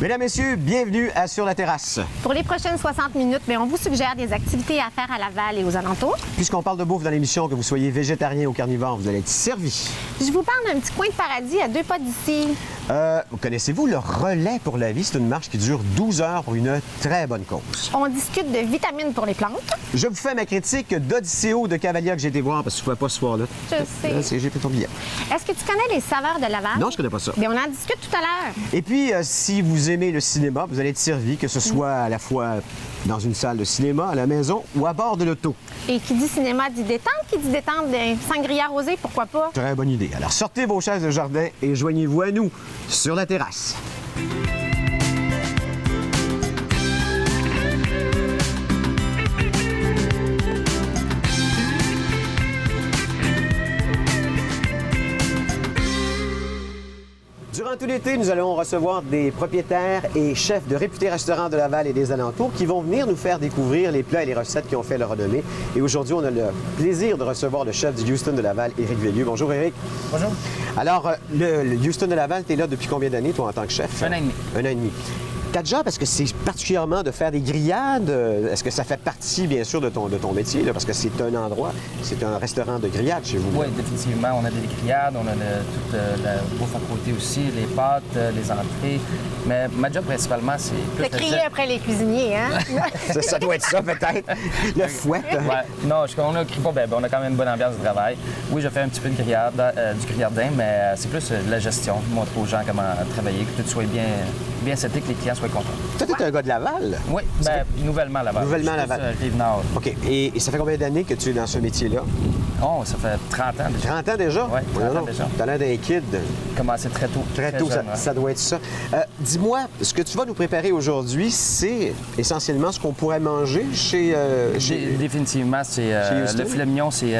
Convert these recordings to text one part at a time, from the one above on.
Mesdames, Messieurs, bienvenue à Sur la terrasse. Pour les prochaines 60 minutes, on vous suggère des activités à faire à Laval et aux alentours. Puisqu'on parle de bouffe dans l'émission, que vous soyez végétarien ou carnivore, vous allez être servi. Je vous parle d'un petit coin de paradis à 2 pas d'ici. Connaissez-vous le Relais pour la vie? C'est une marche qui dure 12 heures pour une très bonne cause. On discute de vitamines pour les plantes. Je vous fais ma critique d'Odysseo de Cavalia que j'ai été voir parce que tu ne pouvais pas ce soir-là. Je sais. J'ai pris ton billet. Est-ce que tu connais les saveurs de Laval? Non, je connais pas ça. Bien, on en discute tout à l'heure. Et puis, si vous aimez le cinéma, vous allez être servi, que ce soit à la fois dans une salle de cinéma, à la maison ou à bord de l'auto. Et qui dit cinéma dit détente, qui dit détente, sangria rosé, pourquoi pas? Très bonne idée. Alors, sortez vos chaises de jardin et joignez-vous à nous sur la terrasse. Durant tout l'été, nous allons recevoir des propriétaires et chefs de réputés restaurants de Laval et des alentours qui vont venir nous faire découvrir les plats et les recettes qui ont fait leur renommée. Et aujourd'hui, on a le plaisir de recevoir le chef du Houston de Laval, Éric Veilleux. Bonjour, Éric. Bonjour. Alors, le Houston de Laval, tu es là depuis combien d'années, toi, en tant que chef? 1 an et demi. 1 an et demi. Ta job, est-ce que c'est particulièrement de faire des grillades? Est-ce que ça fait partie, bien sûr, de ton métier? Là, parce que c'est un endroit, c'est un restaurant de grillades chez vous. Oui, définitivement. On a des grillades, on a toute la bouffe à côté aussi, les pâtes, les entrées. Mais ma job, principalement, c'est plus... T'as crié après les cuisiniers, hein? Ça doit être ça, peut-être. Le fouet. Ouais. Non, on a crié pas, on a quand même une bonne ambiance de travail. Oui, je fais un petit peu de grillade, du grillardin, mais c'est plus de la gestion, montrer aux gens comment travailler, que tout soit bien seté, que les clients soient contents. Toi, t'es un gars de Laval? Oui, nouvellement Laval. Nouvellement Laval. Rive-Nord. OK. Et ça fait combien d'années que tu es dans ce métier-là? Oh, ça fait 30 ans déjà. 30 ans déjà? Oui, 30 ans déjà. T'as l'air d'un kid. Commencé très tôt. Très tôt, jeune, ça doit être ça. Dis-moi, ce que tu vas nous préparer aujourd'hui, c'est essentiellement ce qu'on pourrait manger chez Définitivement, c'est le filet mignon, c'est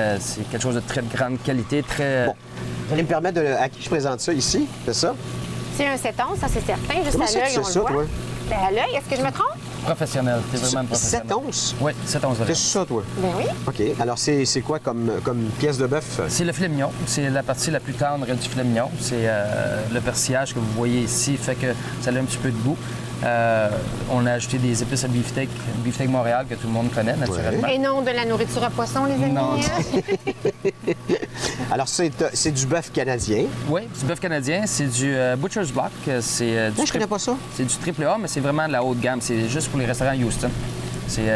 quelque chose de très grande qualité, très... Bon. Vous allez me permettre à qui je présente ça ici, c'est ça? C'est un 7 onces, ça c'est certain. Juste Comment à ça, l'œil, tu sais on ça, le voit. toi? Ben, à l'œil, est-ce que je me trompe? Professionnel, c'est vraiment une professionnelle. 7 onces? Oui, 7 onces de C'est ça, toi? Ben oui. OK. Alors, c'est quoi comme pièce de bœuf? C'est le filet mignon. C'est la partie la plus tendre du filet mignon. C'est le persillage que vous voyez ici fait que ça a un petit peu de goût. On a ajouté des épices à beefsteak Montréal que tout le monde connaît naturellement. Et non de la nourriture à poisson, les amis. Non. hein? Alors, c'est du bœuf canadien. Oui, du bœuf canadien. C'est du Butcher's Block. C'est Non, je connais pas ça. C'est du triple A, mais c'est vraiment de la haute gamme. C'est juste pour les restaurants Houston. C'est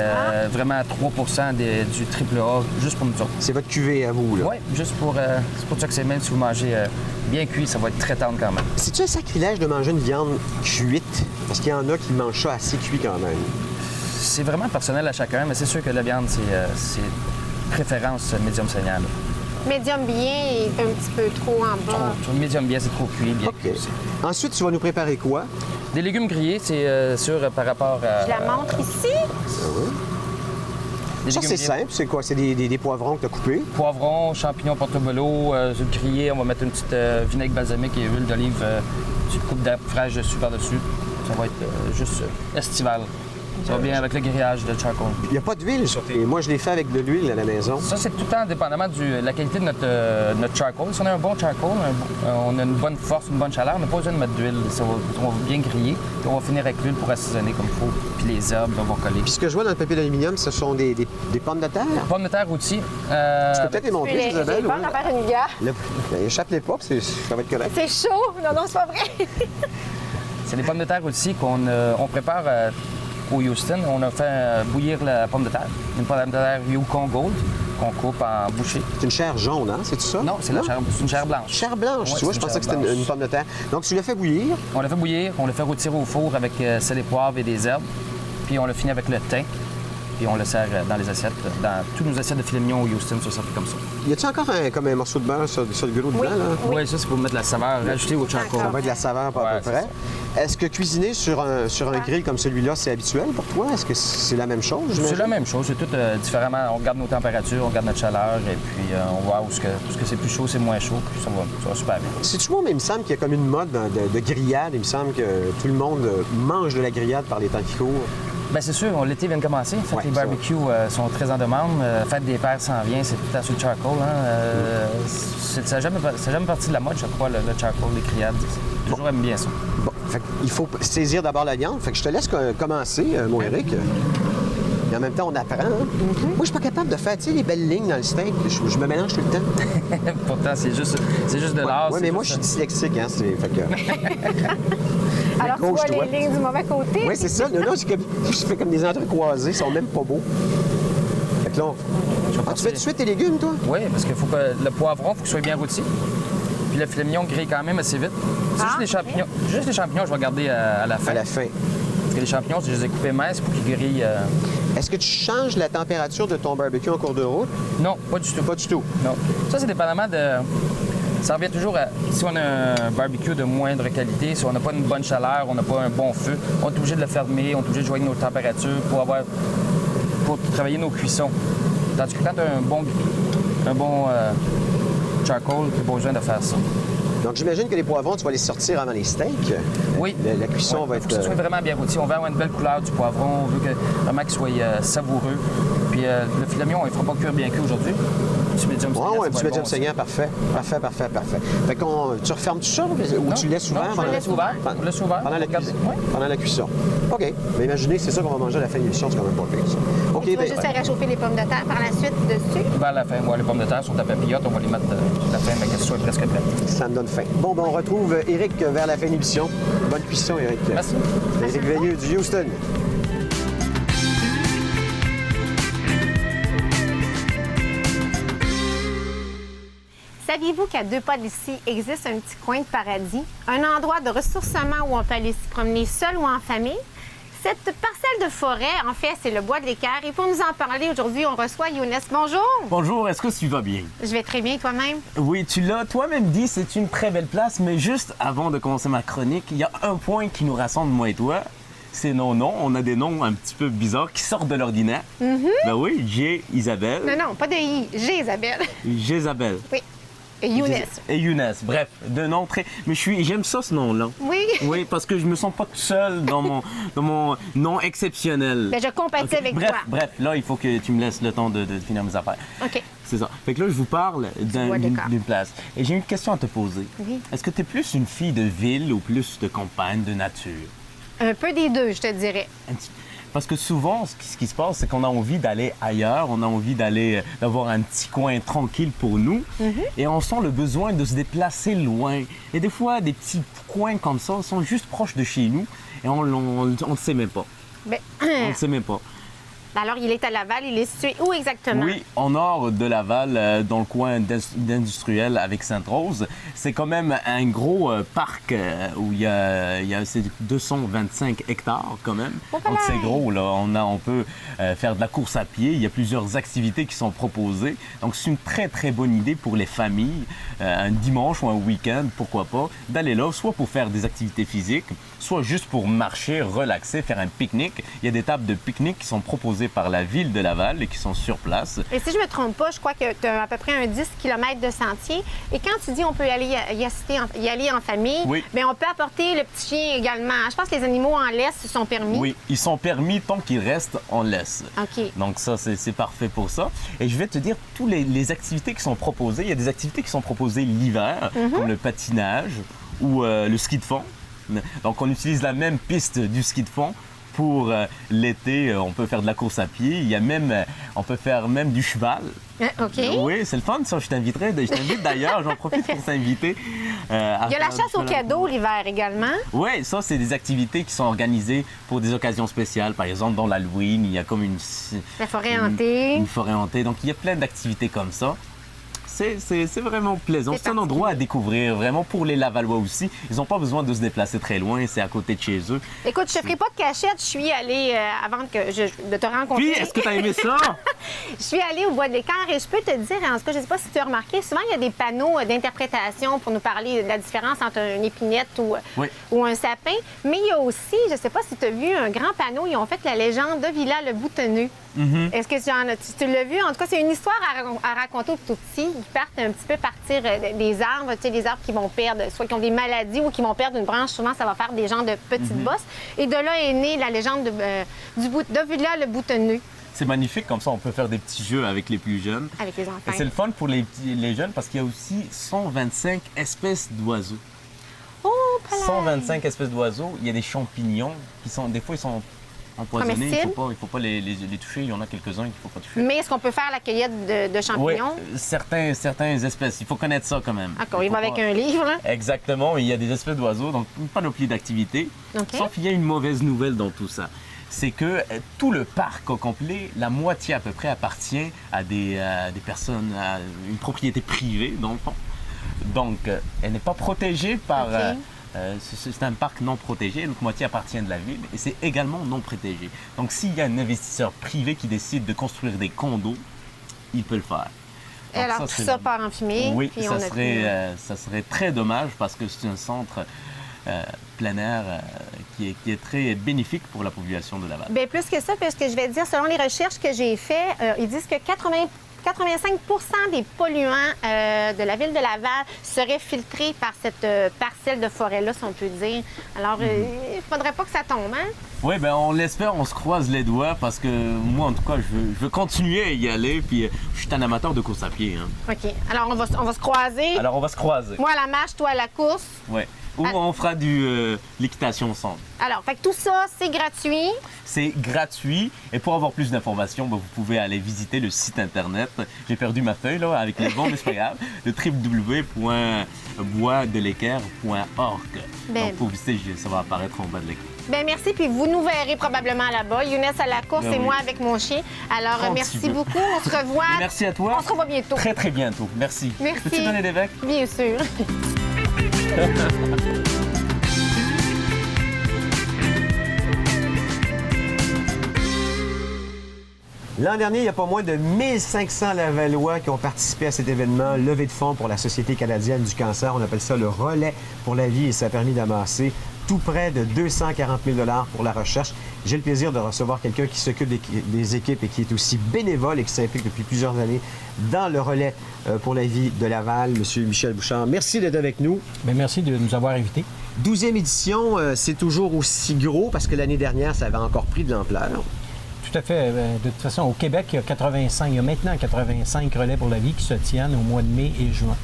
vraiment 3 du triple A, juste pour nous autres. C'est votre cuvée à vous, là. Oui, juste pour... c'est pour ça que c'est même si vous mangez bien cuit, ça va être très tendre quand même. C'est-tu un sacrilège de manger une viande cuite? Parce qu'il y en a qui mangent ça assez cuit quand même. C'est vraiment personnel à chacun, mais c'est sûr que la viande, c'est préférence médium saignant. Médium bien et un petit peu trop en bas. Médium bien, c'est trop cuit, bien OK. cuit aussi. Ensuite, tu vas nous préparer quoi? Des légumes grillés, c'est sûr par rapport à... Je la montre ici. des Ça, légumes c'est grillés. simple. C'est quoi? C'est des poivrons que tu as coupés? Poivrons, champignons, portobello, grillés. On va mettre une petite vinaigre balsamique et huile d'olive, une petite coupe d'herbes fraîches dessus par-dessus. Ça va être juste estival. Ça va bien avec le grillage de charcoal. Il n'y a pas d'huile sur tes... Moi, je l'ai fait avec de l'huile à la maison. Ça, c'est tout le temps dépendamment de la qualité de notre charcoal. Si on a un bon charcoal, on a une bonne force, une bonne chaleur, on n'a pas besoin de mettre d'huile. On va bien griller. Puis on va finir avec l'huile pour assaisonner comme il faut. Puis les herbes vont coller. Puis ce que je vois dans le papier d'aluminium, ce sont des pommes de terre. Pommes de terre rôties. Tu peux peut-être les montrer, J'ai Isabelle. peur d'en faire une gare. Échappe-les pas, ça va être correct. C'est chaud. Non, c'est pas vrai. C'est des pommes de terre rôties qu'on prépare au Houston. On a fait bouillir la pomme de terre. Une pomme de terre Yukon Gold qu'on coupe en bouchées. C'est une chair jaune, hein? C'est ça? Non, c'est une chair blanche. Chair blanche, Ouais, tu vois, c'est je une pensais que chair c'était une blanche. pomme de terre. Donc, tu l'as fait bouillir. On le fait bouillir, on le fait rôtir au four avec sel et poivre et des herbes. Puis on le finit avec le thym. Puis on le sert dans les assiettes. Dans tous nos assiettes de filet mignon au Houston, ça fait comme ça. Y a-t-il encore comme un morceau de beurre sur le gros dedans, là? Oui, ça, c'est pour mettre la saveur, rajouter au charcoal. Ça va être de la saveur, pas à Ouais, peu près. Est-ce que cuisiner sur un grill comme celui-là, c'est habituel pour toi? Est-ce que c'est la même chose? C'est la même chose, c'est tout différemment. On regarde nos températures, on regarde notre chaleur et puis on voit où ce que c'est plus chaud, c'est moins chaud, puis ça va super bien. C'est-tu moi, mais il me semble qu'il y a comme une mode de grillade. Il me semble que tout le monde mange de la grillade par les temps qui courent. Bien, c'est sûr, l'été vient de commencer. En fait, Ouais, les ça barbecues sont très en demande. Fête des pères s'en vient, c'est tout à sur le charcoal. Ça n'a jamais parti de la mode, je crois, le charcoal, les grillades. J'ai toujours aimé bien ça. Bon. Fait qu'il faut saisir d'abord la viande. Fait que je te laisse commencer, mon Éric. Et en même temps, on apprend. Hein? Moi, je suis pas capable de faire, tu sais, les belles lignes dans le steak. Je me mélange tout le temps. Pourtant, c'est juste de l'art. Oui, mais moi, je suis dyslexique, hein. Fait que... Alors, tu Gauche, vois droite. les lignes du mauvais côté. Oui, c'est ça. Non, je fais comme des entrecroisés. Ils sont même pas beaux. Fait que là, tu fais tout de suite tes légumes, toi? Oui, parce qu'il faut que le poivron, faut qu'il soit bien rôti. Puis le filet mignon grille quand même assez vite. C'est juste les champignons. Juste les champignons, je vais garder à la fin. À la fin. Parce que les champignons, je les ai coupés minces pour qu'ils grillent. Est-ce que tu changes la température de ton barbecue en cours de route? Non, pas du tout. Pas du tout. Non. Ça, c'est dépendamment de. Ça revient toujours à. Si on a un barbecue de moindre qualité, si on n'a pas une bonne chaleur, on n'a pas un bon feu, on est obligé de le fermer, on est obligé de joindre nos températures pour travailler nos cuissons. Tandis que quand tu as un bon charcoal, tu n'as pas besoin de faire ça. Donc, j'imagine que les poivrons, tu vas les sortir avant les steaks. Oui. La cuisson va Il être... faut que ce soit vraiment bien rôti. On veut avoir une belle couleur du poivron. On veut vraiment qu'il soit savoureux. Puis le filet mignon, il ne fera pas cuire bien cuit aujourd'hui. Un petit médium saignant. Ouais, un petit médium saignant, parfait. Parfait. Fait qu'on... Tu refermes tout ça ou tu le laisses ouvert? Je le laisse ouvert. On le laisse ouvert. Pendant la cuisson. Oui. Pendant la cuisson. OK. Mais imaginez, c'est ça qu'on va manger à la fin de l'émission. C'est quand même pas pire, ça. OK, Tu vas juste faire réchauffer les pommes de terre par la suite dessus. Vers la fin, les pommes de terre sont à papillote. On va les mettre à la fin, mais qu'elles soient presque prêtes. ça me donne faim. Bon, ben, on retrouve Éric vers la fin de l'émission. Bonne cuisson, Éric. Merci. Éric Veilleux du Houston. Saviez-vous qu'à 2 pas d'ici existe un petit coin de paradis? Un endroit de ressourcement où on peut aller se promener seul ou en famille? Cette parcelle de forêt, en fait, c'est le bois de l'Équerre. Et pour nous en parler aujourd'hui, on reçoit Younes. Bonjour! Bonjour, est-ce que tu vas bien? Je vais très bien, toi-même. Oui, tu l'as toi-même dit, c'est une très belle place, mais juste avant de commencer ma chronique, il y a un point qui nous rassemble, moi et toi. C'est nos noms. On a des noms un petit peu bizarres qui sortent de l'ordinaire. Ben oui, j'ai Isabelle. Non, pas de I. J'ai Isabelle. Jézabel. Oui. Et Younes. Et Younes. Bref, deux noms très... Mais j'aime ça, ce nom-là. Oui. Oui, parce que je me sens pas tout seul dans mon nom exceptionnel. Ben, je compatis avec toi. Bref, là, il faut que tu me laisses le temps de finir mes affaires. OK. C'est ça. Fait que là, je vous parle bois d'une d'écart. place. Et j'ai une question à te poser. Oui. Est-ce que tu es plus une fille de ville ou plus de campagne, de nature? Un peu des deux, je te dirais. Parce que souvent, ce qui se passe, c'est qu'on a envie d'aller ailleurs, on a envie d'avoir un petit coin tranquille pour nous, et on sent le besoin de se déplacer loin. Et des fois, des petits coins comme ça sont juste proches de chez nous, et on ne sait même pas. Ben, On ne sait même pas. alors, il est à Laval. Il est situé où exactement? Oui, au nord de Laval, dans le coin d'industriel avec Sainte-Rose. C'est quand même un gros parc où il y a c'est 225 hectares quand même. Oh, donc c'est gros, là. On peut faire de la course à pied. Il y a plusieurs activités qui sont proposées. Donc c'est une très, très bonne idée pour les familles, un dimanche ou un week-end, pourquoi pas, d'aller là, soit pour faire des activités physiques, soit juste pour marcher, relaxer, faire un pique-nique. Il y a des tables de pique-nique qui sont proposées par la ville de Laval et qui sont sur place. Et si je me trompe pas, je crois que tu as à peu près un 10 km de sentier. Et quand tu dis on peut y aller en famille, Oui. bien, on peut apporter le petit chien également. Je pense que les animaux en laisse sont permis. Oui, ils sont permis tant qu'ils restent en laisse. OK. Donc ça, c'est parfait pour ça. Et je vais te dire toutes les activités qui sont proposées. Il y a des activités qui sont proposées l'hiver, comme le patinage ou le ski de fond. Donc on utilise la même piste du ski de fond. Pour l'été, on peut faire de la course à pied. On peut faire même du cheval. OK. Oui, c'est le fun, ça. Je t'invite d'ailleurs. J'en profite pour t'inviter. Il y a la chasse aux cadeaux l'hiver également. Oui, ça, c'est des activités qui sont organisées pour des occasions spéciales. Par exemple, dans l'Halloween, il y a comme La forêt hantée. une forêt hantée. Donc, il y a plein d'activités comme ça. C'est vraiment plaisant. C'est C'est un endroit à découvrir, vraiment pour les Lavallois aussi. Ils n'ont pas besoin de se déplacer très loin, c'est à côté de chez eux. Écoute, je te ferai pas de cachette. Je suis allée, avant de te rencontrer. Puis, est-ce que tu as aimé ça? Je suis allée au Bois de l'Équerre et je peux te dire, en tout cas, je ne sais pas si tu as remarqué, souvent il y a des panneaux d'interprétation pour nous parler de la différence entre une épinette Oui. ou un sapin. Mais il y a aussi, je ne sais pas si tu as vu, un grand panneau, ils ont fait la légende de Villa le Boutonneux. Est-ce que tu l'as vu? En tout cas, c'est une histoire à raconter aux tout petits. Ils partent un petit peu partir des arbres, tu sais, des arbres qui vont perdre, soit qui ont des maladies ou qui vont perdre une branche. Souvent, ça va faire des genres de petites bosses. Et de là est née la légende de Villa le Boutonneux. C'est magnifique, comme ça on peut faire des petits jeux avec les plus jeunes. Avec les enfants. Et c'est le fun pour les jeunes parce qu'il y a aussi 125 espèces d'oiseaux. Oh, 125 espèces d'oiseaux. Il y a des champignons qui sont, des fois, ils sont empoisonnés. Comestibles? Il ne faut pas les toucher. Il y en a quelques-uns qu'il ne faut pas toucher. Mais est-ce qu'on peut faire la cueillette de Oui, champignons? certaines espèces. Il faut connaître ça quand même. D'accord, il faut va avec pas- un livre. Hein? Exactement. Il y a des espèces d'oiseaux, donc une panoplie d'activités. OK. Sauf qu'il y a une mauvaise nouvelle dans tout ça. C'est que tout le parc au complet, la moitié à peu près appartient à des personnes, à une propriété privée, dans le fond. Donc, elle n'est pas protégée par... OK. C'est un parc non protégé, l'autre moitié appartient de la ville et c'est également non protégé. Donc, s'il y a un investisseur privé qui décide de construire des condos, il peut le faire. Et Donc, alors, tout c'est ça le- part en fumée. Oui, puis ça on a serait très dommage parce que c'est un centre plein air qui est très bénéfique pour la population de Laval. Bien, plus que ça, parce que je vais te dire, selon les recherches que j'ai faites, ils disent que 85 des polluants de la ville de Laval seraient filtrés par cette parcelle de forêt-là, si on peut dire. Alors, il ne faudrait pas que ça tombe, hein? Oui, ben on l'espère, on se croise les doigts parce que moi, en tout cas, je veux continuer à y aller. Puis je suis un amateur de course à pied. Hein. OK. Alors, on va se croiser. Alors, on va se croiser. Moi à la marche, toi à la course. Ouais. Ou on fera l'équitation ensemble. Alors, fait que tout ça, c'est gratuit. C'est gratuit. Et pour avoir plus d'informations, ben, vous pouvez aller visiter le site Internet. J'ai perdu ma feuille là, avec les bons, mais c'est pas grave. Le www.boisdelequer.org. Ben- Donc, pour visiter, ça va apparaître en bas de l'écran. Bien, merci. Puis vous nous verrez probablement là-bas. Younes à la course Ben et oui. moi avec mon chien. Alors, Quand merci tu veux. beaucoup. On se revoit. Et merci à toi. On se revoit bientôt. Très, très bientôt. Merci. Merci. Peux-tu donner des becs? Bien sûr. L'an dernier, il y a pas moins de 1500 Lavallois qui ont participé à cet événement, levée de fonds pour la Société canadienne du cancer. On appelle ça le relais pour la vie et ça a permis d'amasser tout près de 240 000 $ pour la recherche. J'ai le plaisir de recevoir quelqu'un qui s'occupe des équipes et qui est aussi bénévole et qui s'implique depuis plusieurs années dans le relais pour la vie de Laval, M. Michel Bouchard. Merci d'être avec nous. Bien, merci de nous avoir invités. 12e édition, c'est toujours aussi gros parce que l'année dernière, ça avait encore pris de l'ampleur. Tout à fait. De toute façon, au Québec, il y a maintenant 85 relais pour la vie qui se tiennent au mois de mai et juin.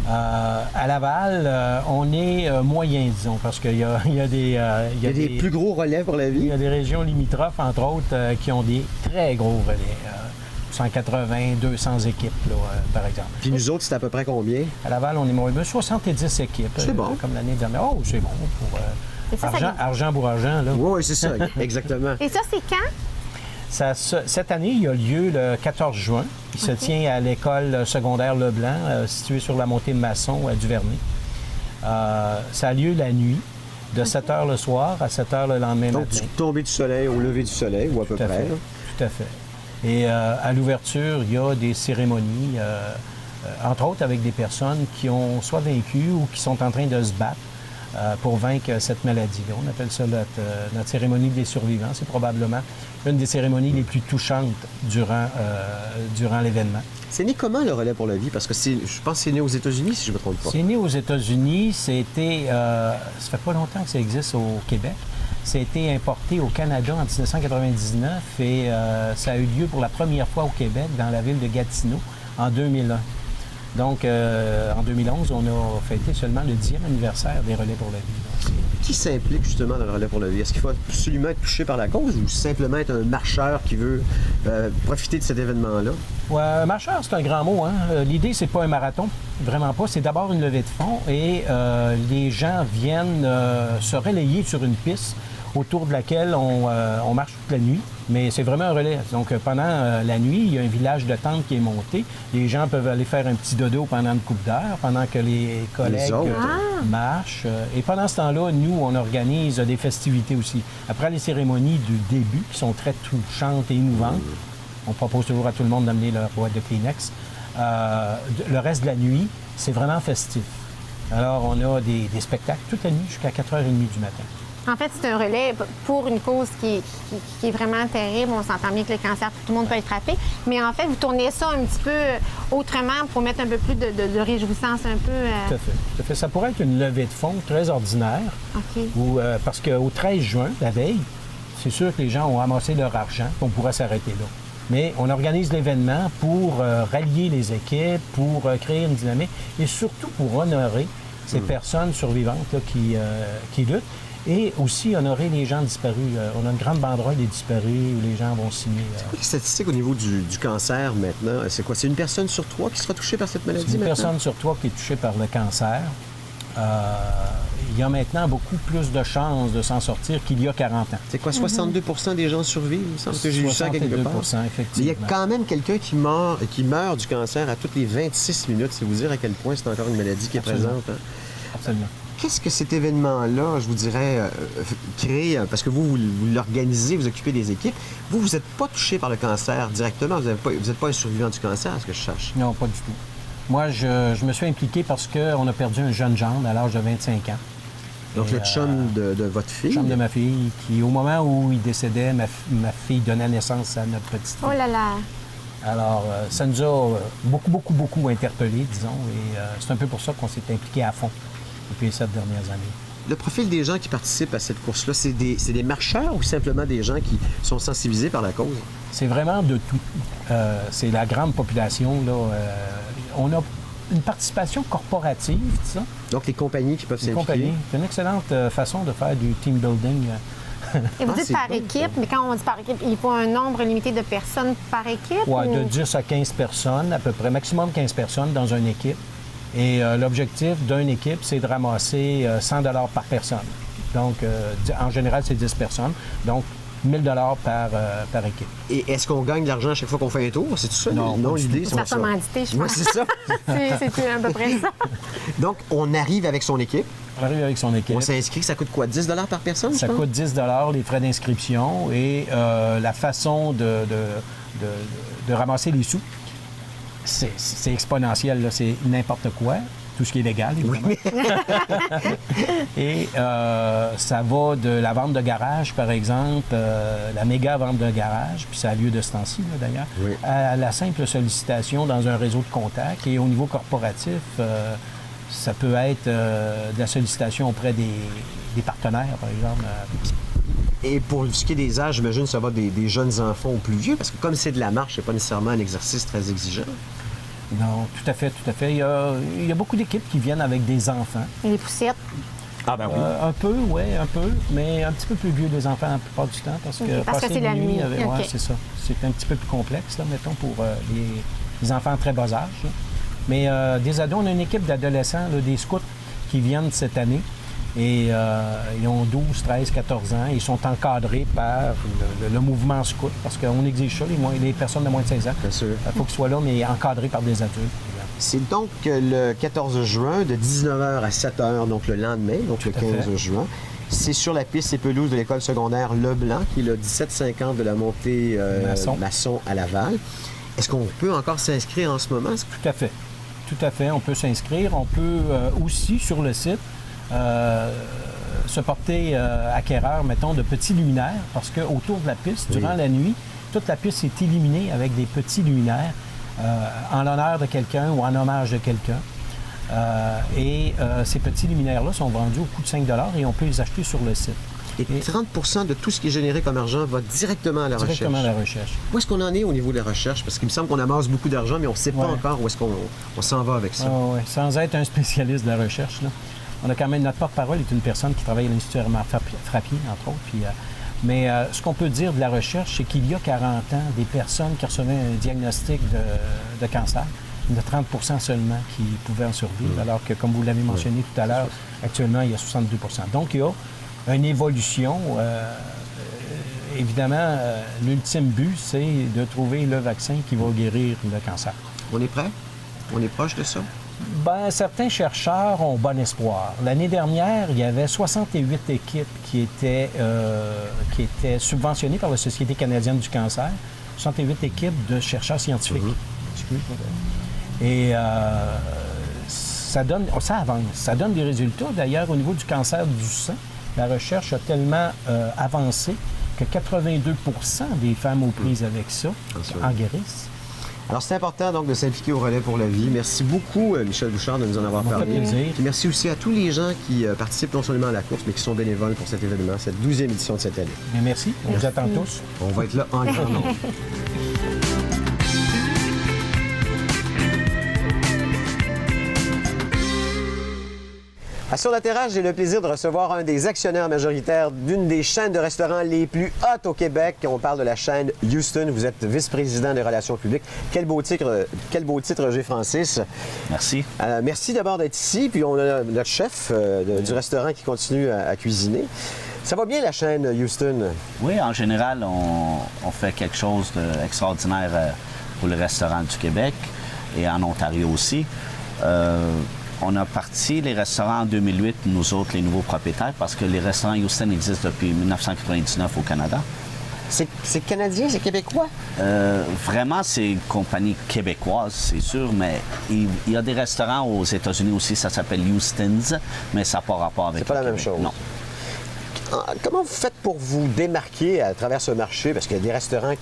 À Laval, on est moyen, disons, parce qu'il y a des... Il y a des plus gros relais pour la Il vie. y a des régions limitrophes, entre autres, qui ont des très gros relais. 180, 200 équipes, là, par exemple. Puis nous autres, c'est à peu près combien? À Laval, on est moins de 70 équipes. C'est bon. Comme l'année dernière. Oh, c'est bon pour Et ça, argent pour argent, là. Oui, c'est ça, exactement. Et ça, c'est quand? Cette année, il y a lieu le 14 juin. Il se tient à l'école secondaire Leblanc, située sur la montée de Masson à Duvernay. Ça a lieu la nuit, de 7 h le soir à 7 h le lendemain Donc, matin. du tombé du soleil au lever du soleil, ou à peu Tout à près. fait. là. Tout à fait. Et à l'ouverture, il y a des cérémonies, entre autres avec des personnes qui ont soit vaincu ou qui sont en train de se battre pour vaincre cette maladie-là. On appelle ça notre cérémonie des survivants. C'est probablement une des cérémonies les plus touchantes durant l'événement. C'est né comment, le relais pour la vie? Parce que je pense que c'est né aux États-Unis, si je ne me trompe pas. C'est né aux États-Unis. Ça fait pas longtemps que ça existe au Québec. Ça a été importé au Canada en 1999 et ça a eu lieu pour la première fois au Québec, dans la ville de Gatineau, en 2001. Donc, en 2011, on a fêté seulement le 10e anniversaire des Relais pour la vie. Donc, Qui s'implique justement dans le relais pour la vie? Est-ce qu'il faut absolument être touché par la cause ou simplement être un marcheur qui veut profiter de cet événement-là? ouais, marcheur, c'est un grand mot. Hein? L'idée, c'est pas un marathon, vraiment pas. C'est d'abord une levée de fonds et les gens viennent se relayer sur une piste autour de laquelle on marche toute la nuit. Mais c'est vraiment un relais. Donc, pendant la nuit, il y a un village de tentes qui est monté. Les gens peuvent aller faire un petit dodo pendant une coupe d'heure, pendant que les collègues autres. marchent. Et pendant ce temps-là, nous, on organise des festivités aussi. Après les cérémonies du début, qui sont très touchantes et émouvantes, on propose toujours à tout le monde d'amener leur boîte de Kleenex. Le reste de la nuit, c'est vraiment festif. Alors, on a des spectacles toute la nuit jusqu'à 4h30 du matin. En fait, c'est un relais pour une cause qui est vraiment terrible. On s'entend bien que le cancer, tout le monde peut être frappé. Mais en fait, vous tournez ça un petit peu autrement pour mettre un peu plus de réjouissance un peu. Tout à fait. Tout à fait. Ça pourrait être une levée de fonds très ordinaire. OK. Parce qu'au 13 juin, la veille, c'est sûr que les gens ont amassé leur argent, on pourrait s'arrêter là. Mais on organise l'événement pour rallier les équipes, pour créer une dynamique et surtout pour honorer ces personnes survivantes là, qui luttent. Et aussi honorer les gens disparus. On a une grande banderole des disparus où les gens vont signer. Les statistiques au niveau du cancer maintenant, c'est quoi? C'est une personne sur 3 qui sera touchée par cette maladie C'est une maintenant? personne sur 3 qui est touchée par le cancer. Il y a maintenant beaucoup plus de chances de s'en sortir qu'il y a 40 ans. C'est quoi, 62 des gens survivent? Il me semble que j'ai vu ça quelque part. 62 Mais il y a effectivement. quand même quelqu'un qui meurt du cancer à toutes les 26 minutes. C'est vous dire à quel point c'est encore une maladie qui est Absolument. présente. Hein? Absolument. Qu'est-ce que cet événement-là, je vous dirais, crée, parce que vous l'organisez, vous occupez des équipes, vous n'êtes pas touché par le cancer directement, vous n'êtes pas un survivant du cancer, à ce que je sache. Non, pas du tout. Moi, je me suis impliqué parce qu'on a perdu un jeune gendre à l'âge de 25 ans. Donc, Et, le chum de votre fille. chum de ma fille, qui, au moment où il décédait, ma fille donnait naissance à notre petite fille. Oh là là. Alors, ça nous a beaucoup interpellés, disons, et c'est un peu pour ça qu'on s'est impliqué à fond depuis les 7 dernières années. Le profil des gens qui participent à cette course-là, c'est des marcheurs ou simplement des gens qui sont sensibilisés par la cause? C'est vraiment de tout. C'est la grande population, là. On a une participation corporative, ça. Donc, les compagnies qui peuvent Les s'impliquer. compagnies. C'est une excellente façon de faire du team building. Et vous Ah, dites c'est par bon, équipe, ça. mais quand on dit par équipe, il faut un nombre limité de personnes par équipe? Ouais, ou- de 10 à 15 personnes, à peu près, maximum 15 personnes dans une équipe. Et l'objectif d'une équipe, c'est de ramasser 100 $ par personne. Donc, en général, c'est 10 personnes. Donc, 1 000 $ par équipe. Et est-ce qu'on gagne de l'argent à chaque fois qu'on fait un tour? C'est tout ça? Non, pas du l'idée, tout. c'est Ça pas ça. commandité, je Oui, pense. c'est ça. C'est à peu près ça. Donc, on arrive avec son équipe. On arrive avec son équipe. On s'inscrit. Ça coûte quoi? 10 $ par personne? Ça je pense? coûte 10 $ les frais d'inscription et la façon de ramasser les sous, c'est exponentiel, là. C'est n'importe quoi, tout ce qui est légal, évidemment. Et ça va de la vente de garage, par exemple, la méga vente de garage, puis ça a lieu de ce temps-ci, là, d'ailleurs, Oui. à la simple sollicitation dans un réseau de contacts. Et au niveau corporatif, ça peut être de la sollicitation auprès des partenaires, par exemple. Et pour ce qui est des âges, j'imagine que ça va des jeunes enfants aux plus vieux, parce que comme c'est de la marche, c'est pas nécessairement un exercice très exigeant. Non, tout à fait, tout à fait. Il y a beaucoup d'équipes qui viennent avec des enfants. Et les poussettes. Ah ben oui. Un peu, oui, un peu, mais un petit peu plus vieux les enfants la plupart du temps parce que Ok, parce que passer c'est la nuit. ouais, Ok. c'est ça. C'est un petit peu plus complexe, là, mettons, pour les enfants de très bas âge. Là. Mais des ados, on a une équipe d'adolescents, là, des scouts qui viennent cette année. Et ils ont 12, 13, 14 ans. Ils sont encadrés par le mouvement scout parce qu'on exige ça, les personnes de moins de 16 ans. Bien sûr. Il faut qu'ils soient là, mais encadrés par des adultes. C'est donc le 14 juin de 19h à 7h, donc le lendemain, donc le Tout à 15 fait. juin. C'est sur la piste et pelouse de l'école secondaire Leblanc, qui est le 1750 de la montée Masson à Laval. Est-ce qu'on peut encore s'inscrire en ce moment? Tout à fait. Tout à fait. On peut s'inscrire. On peut aussi, sur le site, se porter acquéreur, mettons, de petits luminaires, parce qu'autour de la piste, durant la nuit, toute la piste est illuminée avec des petits luminaires en l'honneur de quelqu'un ou en hommage de quelqu'un. Ces petits luminaires-là sont vendus au coût de 5 $ et on peut les acheter sur le site. Et 30 de tout ce qui est généré comme argent va directement à la Directement à recherche. la recherche. Où est-ce qu'on en est au niveau de la recherche? Parce qu'il me semble qu'on amasse beaucoup d'argent, mais on ne sait pas Ouais. encore où est-ce qu'on s'en va avec ça. Ah ouais. Sans être un spécialiste de la recherche, là. On a quand même, notre porte-parole est une personne qui travaille à l'Institut Hermann Frappier, entre autres. Puis, mais ce qu'on peut dire de la recherche, c'est qu'il y a 40 ans, des personnes qui recevaient un diagnostic de cancer, il y en a 30 seulement qui pouvaient en survivre, alors que, comme vous l'avez mentionné tout à l'heure, actuellement, il y a 62 Donc, il y a une évolution. Évidemment, l'ultime but, c'est de trouver le vaccin qui va guérir le cancer. On est prêt? On est proche de ça? Ben, certains chercheurs ont bon espoir. L'année dernière, il y avait 68 équipes qui étaient subventionnées par la Société canadienne du cancer. 68 équipes de chercheurs scientifiques. Et ça avance. Ça donne des résultats. D'ailleurs, au niveau du cancer du sein, la recherche a tellement avancé que 82 des femmes aux prises avec ça en guérissent. Alors, c'est important donc de s'impliquer au Relais pour la vie. Merci beaucoup, Michel Bouchard, de nous en avoir Ça me fait parlé. plaisir. Puis merci aussi à tous les gens qui participent non seulement à la course, mais qui sont bénévoles pour cet événement, cette 12e édition de cette année. Bien, merci. On vous attend tous. On va être là en grand nombre. À Sur la terrasse, j'ai le plaisir de recevoir un des actionnaires majoritaires d'une des chaînes de restaurants les plus hautes au Québec. On parle de la chaîne Houston. Vous êtes vice-président des relations publiques. Quel beau titre, Roger Francis. Merci. Merci d'abord d'être ici. Puis on a notre chef du restaurant qui continue à cuisiner. Ça va bien, la chaîne Houston? Oui, en général, on fait quelque chose d'extraordinaire pour le restaurant du Québec et en Ontario aussi. On a parti les restaurants en 2008, nous autres, les nouveaux propriétaires, parce que les restaurants Houston existent depuis 1999 au Canada. C'est canadien, c'est québécois? Vraiment, c'est une compagnie québécoise, c'est sûr, mais il y a des restaurants aux États-Unis aussi, ça s'appelle Houston's, mais ça n'a pas rapport avec C'est pas la même chose. Non. Comment vous faites pour vous démarquer à travers ce marché? Parce qu'il y a des restaurants,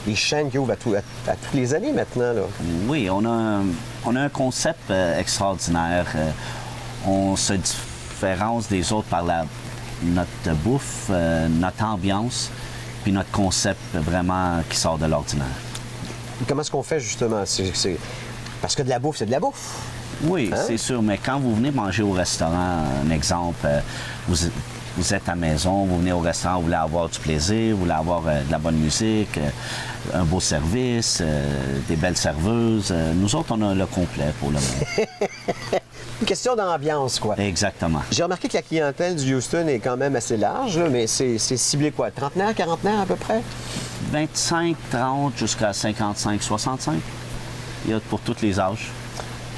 des chaînes qui ouvrent à toutes les années maintenant. Là. Oui, on a un concept extraordinaire. On se différencie des autres par notre bouffe, notre ambiance, puis notre concept vraiment qui sort de l'ordinaire. Comment est-ce qu'on fait justement? Parce que de la bouffe, c'est de la bouffe. Oui, c'est sûr, mais quand vous venez manger au restaurant, un exemple, vous êtes à la maison, vous venez au restaurant, vous voulez avoir du plaisir, vous voulez avoir de la bonne musique, un beau service, des belles serveuses. Nous autres, on a le complet pour le moment. Une question d'ambiance, quoi. Exactement. J'ai remarqué que la clientèle du Houston est quand même assez large, là, mais c'est ciblé quoi? Trentenaire, quarantenaire à peu près? 25, 30 jusqu'à 55, 65. Il y a pour tous les âges.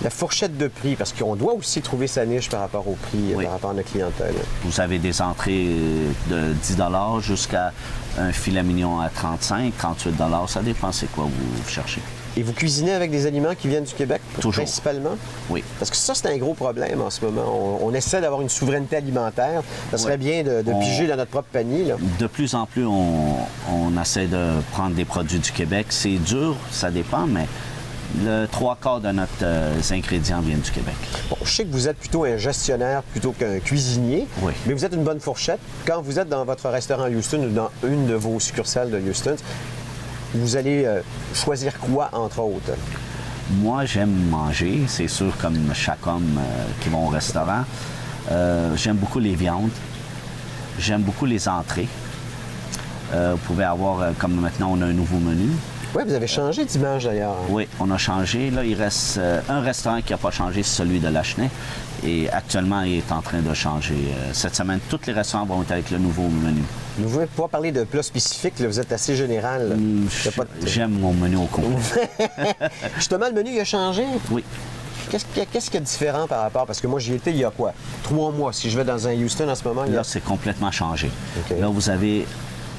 La fourchette de prix, parce qu'on doit aussi trouver sa niche par rapport au prix, Oui. par rapport à notre clientèle. Vous avez des entrées de 10 jusqu'à un filet mignon à 35, 38 ça dépend c'est quoi vous cherchez. Et vous cuisinez avec des aliments qui viennent du Québec, Toujours. principalement? Oui. Parce que ça, c'est un gros problème en ce moment. On essaie d'avoir une souveraineté alimentaire. Ça serait bien de piger dans notre propre panier. Là. De plus en plus, on essaie de prendre des produits du Québec. C'est dur, ça dépend, mais le 3/4 de nos ingrédients viennent du Québec. Bon, je sais que vous êtes plutôt un gestionnaire plutôt qu'un cuisinier, Oui. mais vous êtes une bonne fourchette. Quand vous êtes dans votre restaurant Houston ou dans une de vos succursales de Houston, vous allez choisir quoi, entre autres? Moi, j'aime manger, c'est sûr, comme chaque homme qui va au restaurant. J'aime beaucoup les viandes. J'aime beaucoup les entrées. Vous pouvez avoir, comme maintenant, on a un nouveau menu. Oui, vous avez changé dimanche d'ailleurs. Oui, on a changé. Là, il reste un restaurant qui n'a pas changé, c'est celui de Lachenay. Et actuellement, il est en train de changer. Cette semaine, tous les restaurants vont être avec le nouveau menu. Vous ne pouvez pas parler de plats spécifiques, là, vous êtes assez général. là. Il y a pas de- J'aime mon menu au complet. Justement, le menu il a changé. Oui. Qu'est-ce qu'il y a de différent par rapport? Parce que moi, j'y étais il y a quoi? 3 mois. Si je vais dans un Houston en ce moment, il y a... Là, c'est complètement changé. OK. Là, vous avez,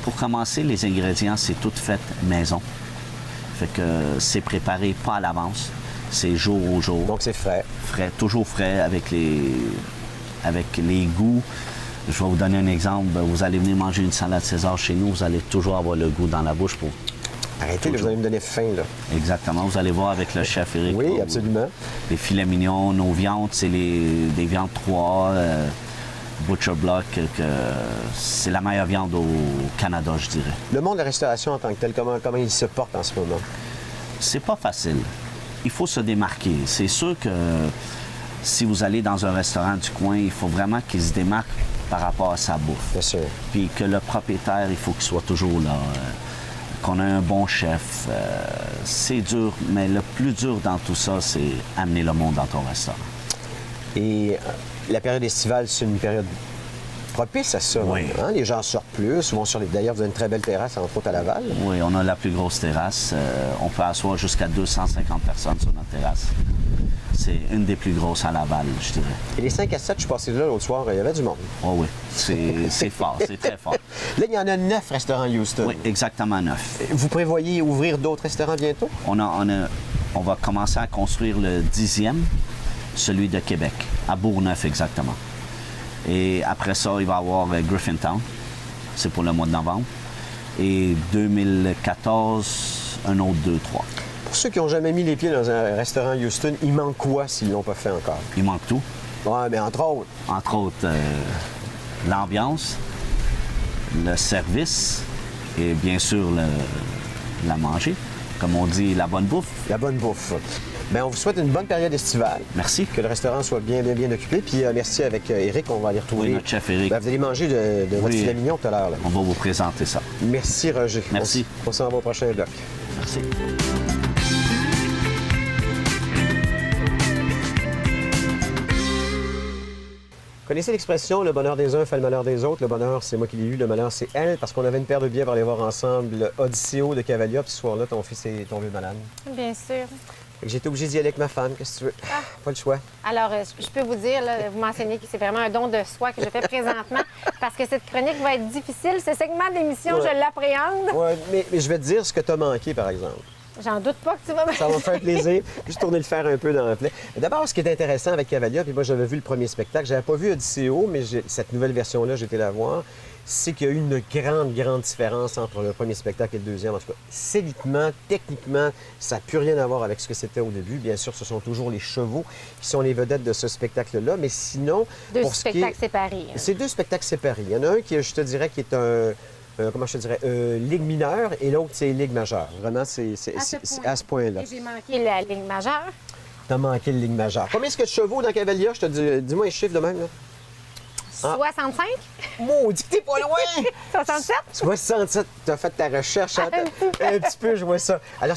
pour commencer, les ingrédients, c'est tout fait maison. Fait que c'est préparé pas à l'avance. C'est jour au jour. Donc, c'est frais. Frais, toujours frais avec les goûts. Je vais vous donner un exemple. Vous allez venir manger une salade César chez nous, vous allez toujours avoir le goût dans la bouche pour... Arrêtez, là, vous allez me donner faim, là. Exactement. Vous allez voir avec le chef Éric. Oui, absolument. Les filets mignons, nos viandes, c'est des viandes 3, Butcher Block, que c'est la meilleure viande au Canada, je dirais. Le monde de la restauration en tant que tel, comment il se porte en ce moment? C'est pas facile. Il faut se démarquer. C'est sûr que si vous allez dans un restaurant du coin, il faut vraiment qu'il se démarque par rapport à sa bouffe. Bien sûr. Puis que le propriétaire, il faut qu'il soit toujours là. Qu'on ait un bon chef. C'est dur, mais le plus dur dans tout ça, c'est amener le monde dans ton restaurant. Et la période estivale, c'est une période propice à ça. Oui. Hein? Les gens sortent plus, vont sur les... D'ailleurs, vous avez une très belle terrasse, entre autres à Laval. Oui, on a la plus grosse terrasse. On peut asseoir jusqu'à 250 personnes sur notre terrasse. C'est une des plus grosses à Laval, je dirais. Et les 5 à 7, je suis passé là l'autre soir, il y avait du monde. Oh oui, c'est fort, c'est très fort. Là, il y en a 9 restaurants Houston. Oui, exactement 9. Vous prévoyez ouvrir d'autres restaurants bientôt? On va commencer à construire le 10e, celui de Québec, à Bourgneuf exactement. Et après ça, il va y avoir Griffintown, c'est pour le mois de novembre. Et 2014, un autre 2, 3. Pour ceux qui n'ont jamais mis les pieds dans un restaurant Houston, il manque quoi s'ils ne l'ont pas fait encore? Il manque tout. Oui, mais entre autres. Entre autres, l'ambiance, le service et bien sûr la manger. Comme on dit, la bonne bouffe. La bonne bouffe. Bien, on vous souhaite une bonne période estivale. Merci. Que le restaurant soit bien occupé. Puis merci avec Éric, on va aller retrouver. Oui, notre chef Éric. Ben, vous allez manger de votre filet mignon tout à l'heure. Là. On va vous présenter ça. Merci, Roger. Merci. On s'en va au prochain bloc. Merci. Connaissez l'expression « le bonheur des uns fait le malheur des autres ». Le bonheur, c'est moi qui l'ai eu, le malheur, c'est elle, parce qu'on avait une paire de billets pour aller voir ensemble Odysseo de Cavalia, puis ce soir-là, ton fils est tombé malade. Bien sûr. Fait que j'étais obligé d'y aller avec ma femme, qu'est-ce que tu veux? Pas le choix. Alors, je peux vous dire, là, vous mentionnez que c'est vraiment un don de soi que je fais présentement parce que cette chronique va être difficile. Ce segment d'émission, Ouais. je l'appréhende. Ouais, mais je vais te dire ce que tu as manqué, par exemple. J'en doute pas que tu vas... Ça va me faire plaisir. Juste tourner le fer un peu dans le plaid. D'abord, ce qui est intéressant avec Cavalia, puis moi, j'avais vu le premier spectacle. J'avais pas vu Odysseo, mais cette nouvelle version-là, j'étais la voir. C'est qu'il y a eu une grande différence entre le premier spectacle et le deuxième. En tout cas, scéniquement, techniquement, ça n'a plus rien à voir avec ce que c'était au début. Bien sûr, ce sont toujours les chevaux qui sont les vedettes de ce spectacle-là. Mais sinon, Deux pour ce qui est... spectacles séparés. C'est deux spectacles séparés. Il y en a un qui, je te dirais, qui est comment je te dirais, ligue mineure et l'autre, c'est ligue majeure. Vraiment, c'est à ce point-là. Et j'ai manqué la ligne majeure. T'as manqué le ligue majeure. Combien est-ce que de chevaux dans Cavalia? Je te dis, dis-moi un chiffre de même, là. 65? Maudit que t'es pas loin! 67? 67, t'as fait ta recherche. Hein? Un petit peu, je vois ça. Alors,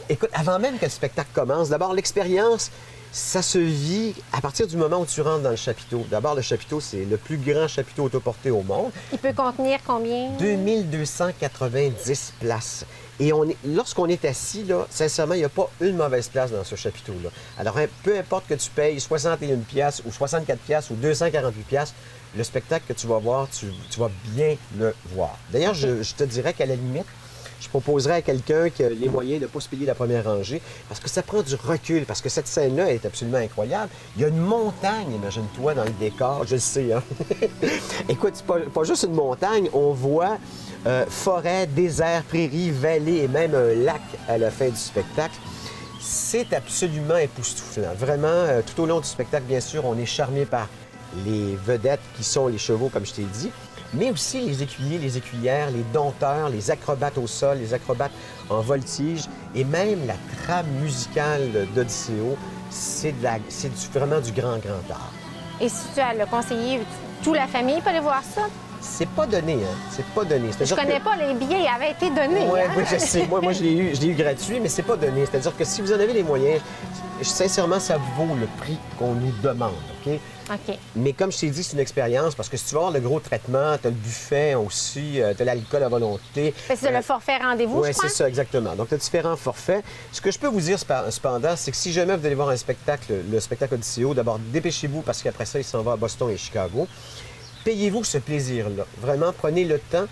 écoute, avant même que le spectacle commence, d'abord, l'expérience, ça se vit à partir du moment où tu rentres dans le chapiteau. D'abord, le chapiteau, c'est le plus grand chapiteau autoporté au monde. Il peut contenir combien? 2290 places. Et lorsqu'on est assis, là, sincèrement, il n'y a pas une mauvaise place dans ce chapiteau-là. Alors, peu importe que tu payes 61 piastres ou 64 piastres ou 248 piastres, le spectacle que tu vas voir, tu vas bien le voir. D'ailleurs, je te dirais qu'à la limite, je proposerais à quelqu'un qui a les moyens de ne pas se payer la première rangée, parce que ça prend du recul, parce que cette scène-là est absolument incroyable. Il y a une montagne, imagine-toi, dans le décor, je le sais, hein? Écoute, c'est pas juste une montagne, on voit forêt, désert, prairie, vallée et même un lac à la fin du spectacle. C'est absolument époustouflant. Vraiment, tout au long du spectacle, bien sûr, on est charmé par les vedettes qui sont les chevaux, comme je t'ai dit, mais aussi les écuyers, les écuyères, les dompteurs, les acrobates au sol, les acrobates en voltige et même la trame musicale d'Odysseo. C'est vraiment du grand art. Et si tu as le conseiller, toute la famille peut aller voir ça? C'est pas donné, hein? C'est pas donné. Je connais pas les billets, ils avaient été donnés. Oui, hein? oui, je sais. Moi, je l'ai eu gratuit, mais c'est pas donné. C'est-à-dire que si vous en avez les moyens, sincèrement, ça vaut le prix qu'on nous demande, OK? OK. Mais comme je t'ai dit, c'est une expérience parce que si tu vas avoir le gros traitement, tu as le buffet aussi, tu as l'alcool à volonté. C'est le forfait rendez-vous, Oui, je crois? c'est ça, exactement. Donc, tu as différents forfaits. Ce que je peux vous dire cependant, c'est que si jamais vous allez voir un spectacle, le spectacle Odysseo, d'abord, dépêchez-vous parce qu'après ça, il s'en va à Boston et Chicago. Payez-vous ce plaisir-là. Vraiment, prenez le temps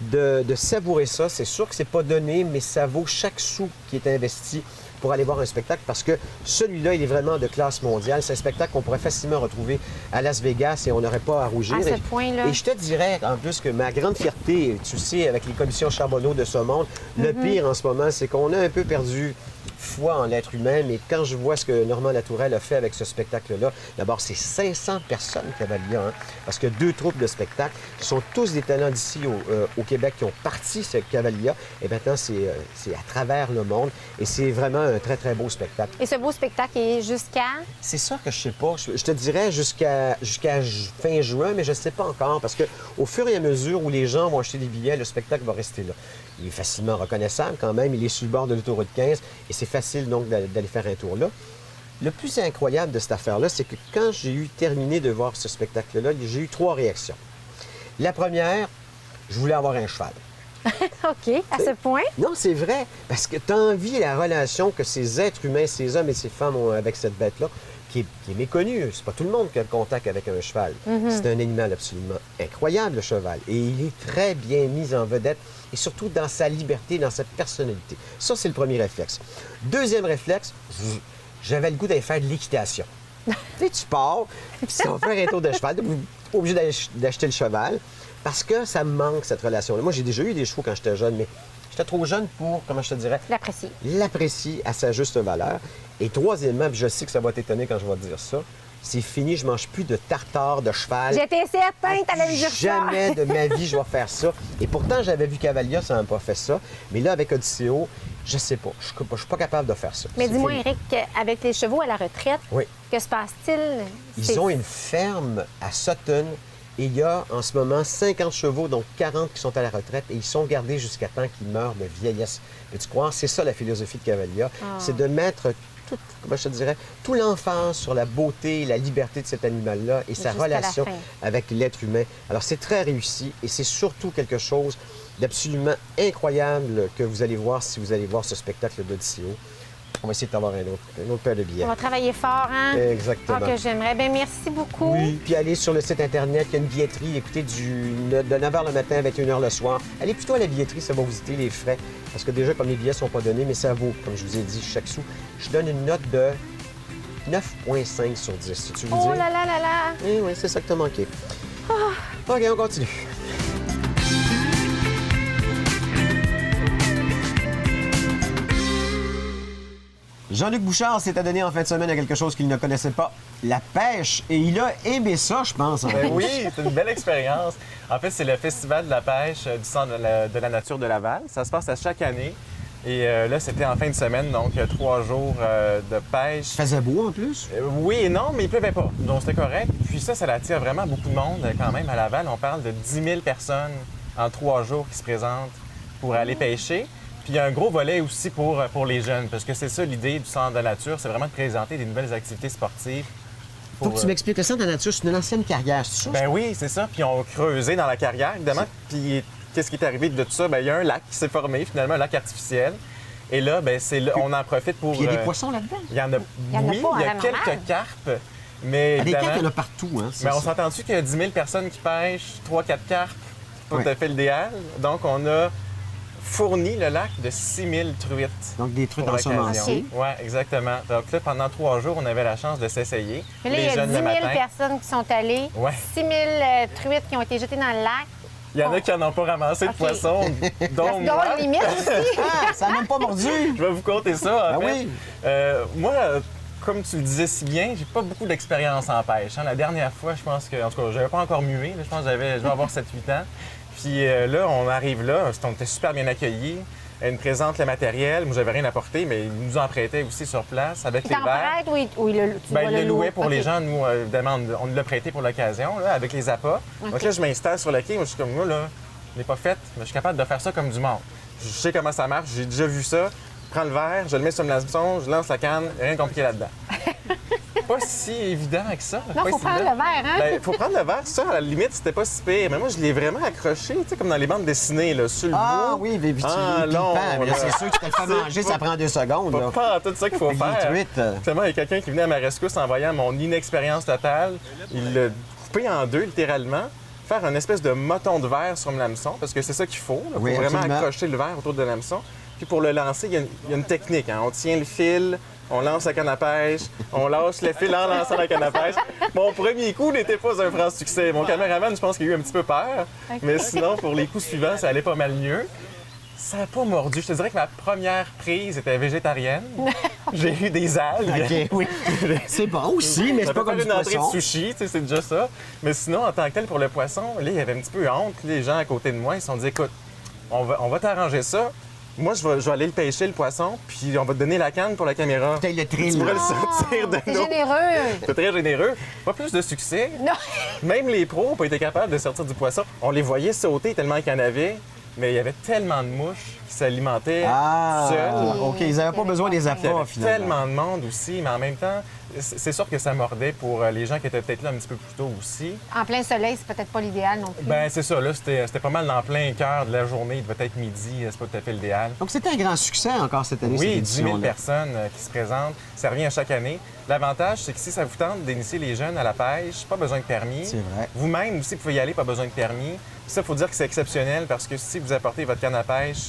de savourer ça. C'est sûr que c'est pas donné, mais ça vaut chaque sou qui est investi pour aller voir un spectacle parce que celui-là, il est vraiment de classe mondiale. C'est un spectacle qu'on pourrait facilement retrouver à Las Vegas et on n'aurait pas à rougir. À ce point-là. Et je te dirais, en plus, que ma grande fierté, tu sais, avec les commissions Charbonneau de ce monde, le pire en ce moment, c'est qu'on a un peu perdu foi en l'être humain, mais quand je vois ce que Normand Latourelle a fait avec ce spectacle-là, d'abord, c'est 500 personnes, Cavalia, hein, parce que 2 troupes de spectacle sont tous des talents d'ici au Québec qui ont parti ce Cavalia, et maintenant, c'est à travers le monde, et c'est vraiment un très, très beau spectacle. Et ce beau spectacle est jusqu'à? C'est ça que je sais pas. Je te dirais jusqu'à fin juin, mais je ne sais pas encore, parce que au fur et à mesure où les gens vont acheter des billets, le spectacle va rester là. Il est facilement reconnaissable quand même, il est sur le bord de l'autoroute 15, et c'est facile donc d'aller faire un tour là. Le plus incroyable de cette affaire-là, c'est que quand j'ai eu terminé de voir ce spectacle-là, j'ai eu 3 réactions. La première, je voulais avoir un cheval. OK, à ce point? Non, c'est vrai, parce que tu as envie de la relation que ces êtres humains, ces hommes et ces femmes ont avec cette bête-là, qui est méconnue. C'est pas tout le monde qui a le contact avec un cheval. C'est un animal absolument incroyable, le cheval. Et il est très bien mis en vedette, et surtout dans sa liberté, dans sa personnalité. Ça, c'est le premier réflexe. Deuxième réflexe, j'avais le goût d'aller faire de l'équitation. Tu sais, tu pars, puis si on va faire un tour de cheval, tu n'es pas obligé d'acheter le cheval, parce que ça me manque, cette relation-là. Moi, j'ai déjà eu des chevaux quand j'étais jeune, mais j'étais trop jeune pour, comment je te dirais, l'apprécier à sa juste valeur. Et troisièmement, puis je sais que ça va t'étonner quand je vais te dire ça, c'est fini, je mange plus de tartare de cheval. J'étais certaine que t'allais me dire ça. Jamais de ma vie, je vais faire ça. Et pourtant, j'avais vu Cavalia, ça n'a pas fait ça. Mais là, avec Odysseo, Je sais pas. Je suis pas capable de faire ça. Mais C'est dis-moi, fini. Eric, avec les chevaux à la retraite, Oui. que se passe-t-il? Ils ont une ferme à Sutton et il y a en ce moment 50 chevaux, donc 40 qui sont à la retraite et ils sont gardés jusqu'à temps qu'ils meurent de vieillesse. Peux-tu croire? C'est ça la philosophie de Cavalia. C'est de mettre comment je te dirais, tout l'enfance sur la beauté et la liberté de cet animal-là et sa Jusqu'à la relation fin. avec l'être humain. Alors, c'est très réussi et c'est surtout quelque chose d'absolument incroyable que vous allez voir si vous allez voir ce spectacle d'Odysseo. On va essayer d'avoir une autre paire de billets. On va travailler fort, hein? Exactement. Ah, que j'aimerais. Bien, merci beaucoup. Oui, puis allez sur le site Internet, il y a une billetterie, écoutez, de 9h le matin à 21h le soir. Allez plutôt à la billetterie, ça va vous éviter les frais. Parce que déjà, comme les billets ne sont pas donnés, mais ça vaut, comme je vous ai dit, chaque sou. Je donne une note de 9,5 sur 10, si tu veux Oh dire. là là là là! Eh oui, c'est ça que t'as manqué. OK, on continue. Jean-Luc Bouchard s'est adonné en fin de semaine à quelque chose qu'il ne connaissait pas, la pêche. Et il a aimé ça, je pense. en Ben plus. oui, c'est une belle expérience. En fait, c'est le Festival de la pêche du Centre de la nature de Laval. Ça se passe à chaque année. Et là, c'était en fin de semaine, donc 3 jours de pêche. Il faisait beau en plus. Oui et non, mais il pleuvait pas. Donc, c'était correct. Puis ça attire vraiment beaucoup de monde quand même à Laval. On parle de 10 000 personnes en 3 jours qui se présentent pour aller pêcher. Puis il y a un gros volet aussi pour les jeunes, parce que c'est ça l'idée du Centre de la nature, c'est vraiment de présenter des nouvelles activités sportives. Faut que tu m'expliques. Le Centre de la nature, c'est une ancienne carrière, c'est ça? Ben oui, c'est ça. Puis on a creusé dans la carrière, évidemment. Puis qu'est-ce qui est arrivé de tout ça? Ben il y a un lac qui s'est formé, finalement, un lac artificiel. Et là, ben on en profite pour... Puis il y a des poissons là-dedans. Il y en a, Il y en a oui, pas il y a vraiment quelques mal. carpes, mais Des évidemment... carpes, il y en a partout. Hein, c'est Mais on ça. s'entend-tu qu'il y a 10 000 personnes qui pêchent 3-4 carpes? C'est pas Oui. tout à fait l'idéal. Donc, on a fourni le lac de 6 000 truites. Donc des trucs pour ensemencés. l'occasion. Oui, exactement. Donc là, pendant 3 jours, on avait la chance de s'essayer. Mais là, il y a 10 000 personnes qui sont allées, Ouais. 6 000 truites qui ont été jetées dans le lac. Il y en a qui n'en ont pas ramassé de OK. poissons, dont Parce moi. qu'on limite aussi. Ah, ça n'a même pas mordu! Je vais vous conter ça, en Ben fait. oui. Moi, comme tu le disais si bien, j'ai pas beaucoup d'expérience en pêche. Hein. La dernière fois, je pense que... En tout cas, j'avais pas encore mué. Là. Je pense que je vais avoir 7-8 ans. Puis là, on arrive là. On était super bien accueillis. Elle nous présente le matériel. Moi, j'avais rien apporté, mais ils nous en prêtaient aussi sur place avec Il les t'en verres. prête ou il le tu Ben, vas il le louait pour OK. les gens. Nous, évidemment, on nous l'a prêté pour l'occasion, là, avec les appâts. Donc là, je m'installe sur le quai. Moi, je suis comme, moi, là, je l'ai pas fait, mais je suis capable de faire ça comme du monde. Je sais comment ça marche, j'ai déjà vu ça. Je prends le verre, je le mets sur le hameçon, je lance la canne, rien de compliqué là-dedans. Pas si évident que ça. Non, Pas faut si prendre évident. le verre, hein? Ben, faut prendre le verre, ça, à la limite, c'était pas si pire. Mais moi, je l'ai vraiment accroché, tu sais, comme dans les bandes dessinées, là, sur le Ah bout. oui, mais puis tu Ah, puis long, le pan, mais là, là. c'est sûr que tu te le fais manger, ça prend 2 secondes. Là. Pas tout ça qu'il faut Les faire. truites. Finalement, il y a quelqu'un qui venait à ma rescousse en voyant mon inexpérience totale. Il l'a coupé en deux, littéralement. Faire une espèce de moton de verre sur le hameçon, parce que c'est ça qu'il faut. Il Oui, faut vraiment absolument. accrocher le verre autour de l'hameçon. Puis pour le lancer, il y a une technique. Hein. On tient le fil, on lance la canne à pêche, on lâche le fil en lançant la canne à pêche. Mon premier coup n'était pas un franc succès. Mon caméraman, je pense qu'il a eu un petit peu peur. Mais sinon, pour les coups suivants, ça allait pas mal mieux. Ça n'a pas mordu. Je te dirais que ma première prise était végétarienne. J'ai eu des algues. OK, oui. C'est bon aussi, mais Ça c'est pas peut comme faire du une entrée poisson. de sushi, tu sais, c'est déjà ça. Mais sinon, en tant que tel, pour le poisson, là, il y avait un petit peu honte. Les gens à côté de moi, ils se sont dit, écoute, on va t'arranger ça. Moi, je vais aller le pêcher, le poisson, puis on va te donner la canne pour la caméra. Peut-être le Tu trill. pourrais le sortir de C'est l'eau. généreux. C'est très généreux. Pas plus de succès. Non. Même les pros n'ont pas été capables de sortir du poisson. On les voyait sauter tellement qu'il y en avait, mais il y avait tellement de mouches qui s'alimentaient Ah, seules. OK, ils n'avaient pas besoin des Il y appâts, avait finalement. tellement de monde aussi, mais en même temps, c'est sûr que ça mordait pour les gens qui étaient peut-être là un petit peu plus tôt aussi. En plein soleil, c'est peut-être pas l'idéal non plus. Ben c'est ça, là, c'était pas mal dans plein cœur de la journée. Il devait être midi, c'est pas tout à fait l'idéal. Donc, c'était un grand succès encore cette année, cette Oui, 10 000 édition-là. personnes qui se présentent. Ça revient à chaque année. L'avantage, c'est que si ça vous tente d'initier les jeunes à la pêche, pas besoin de permis. C'est vrai. Vous-même aussi, vous pouvez y aller, pas besoin de permis. Ça, il faut dire que c'est exceptionnel parce que si vous apportez votre canne à pêche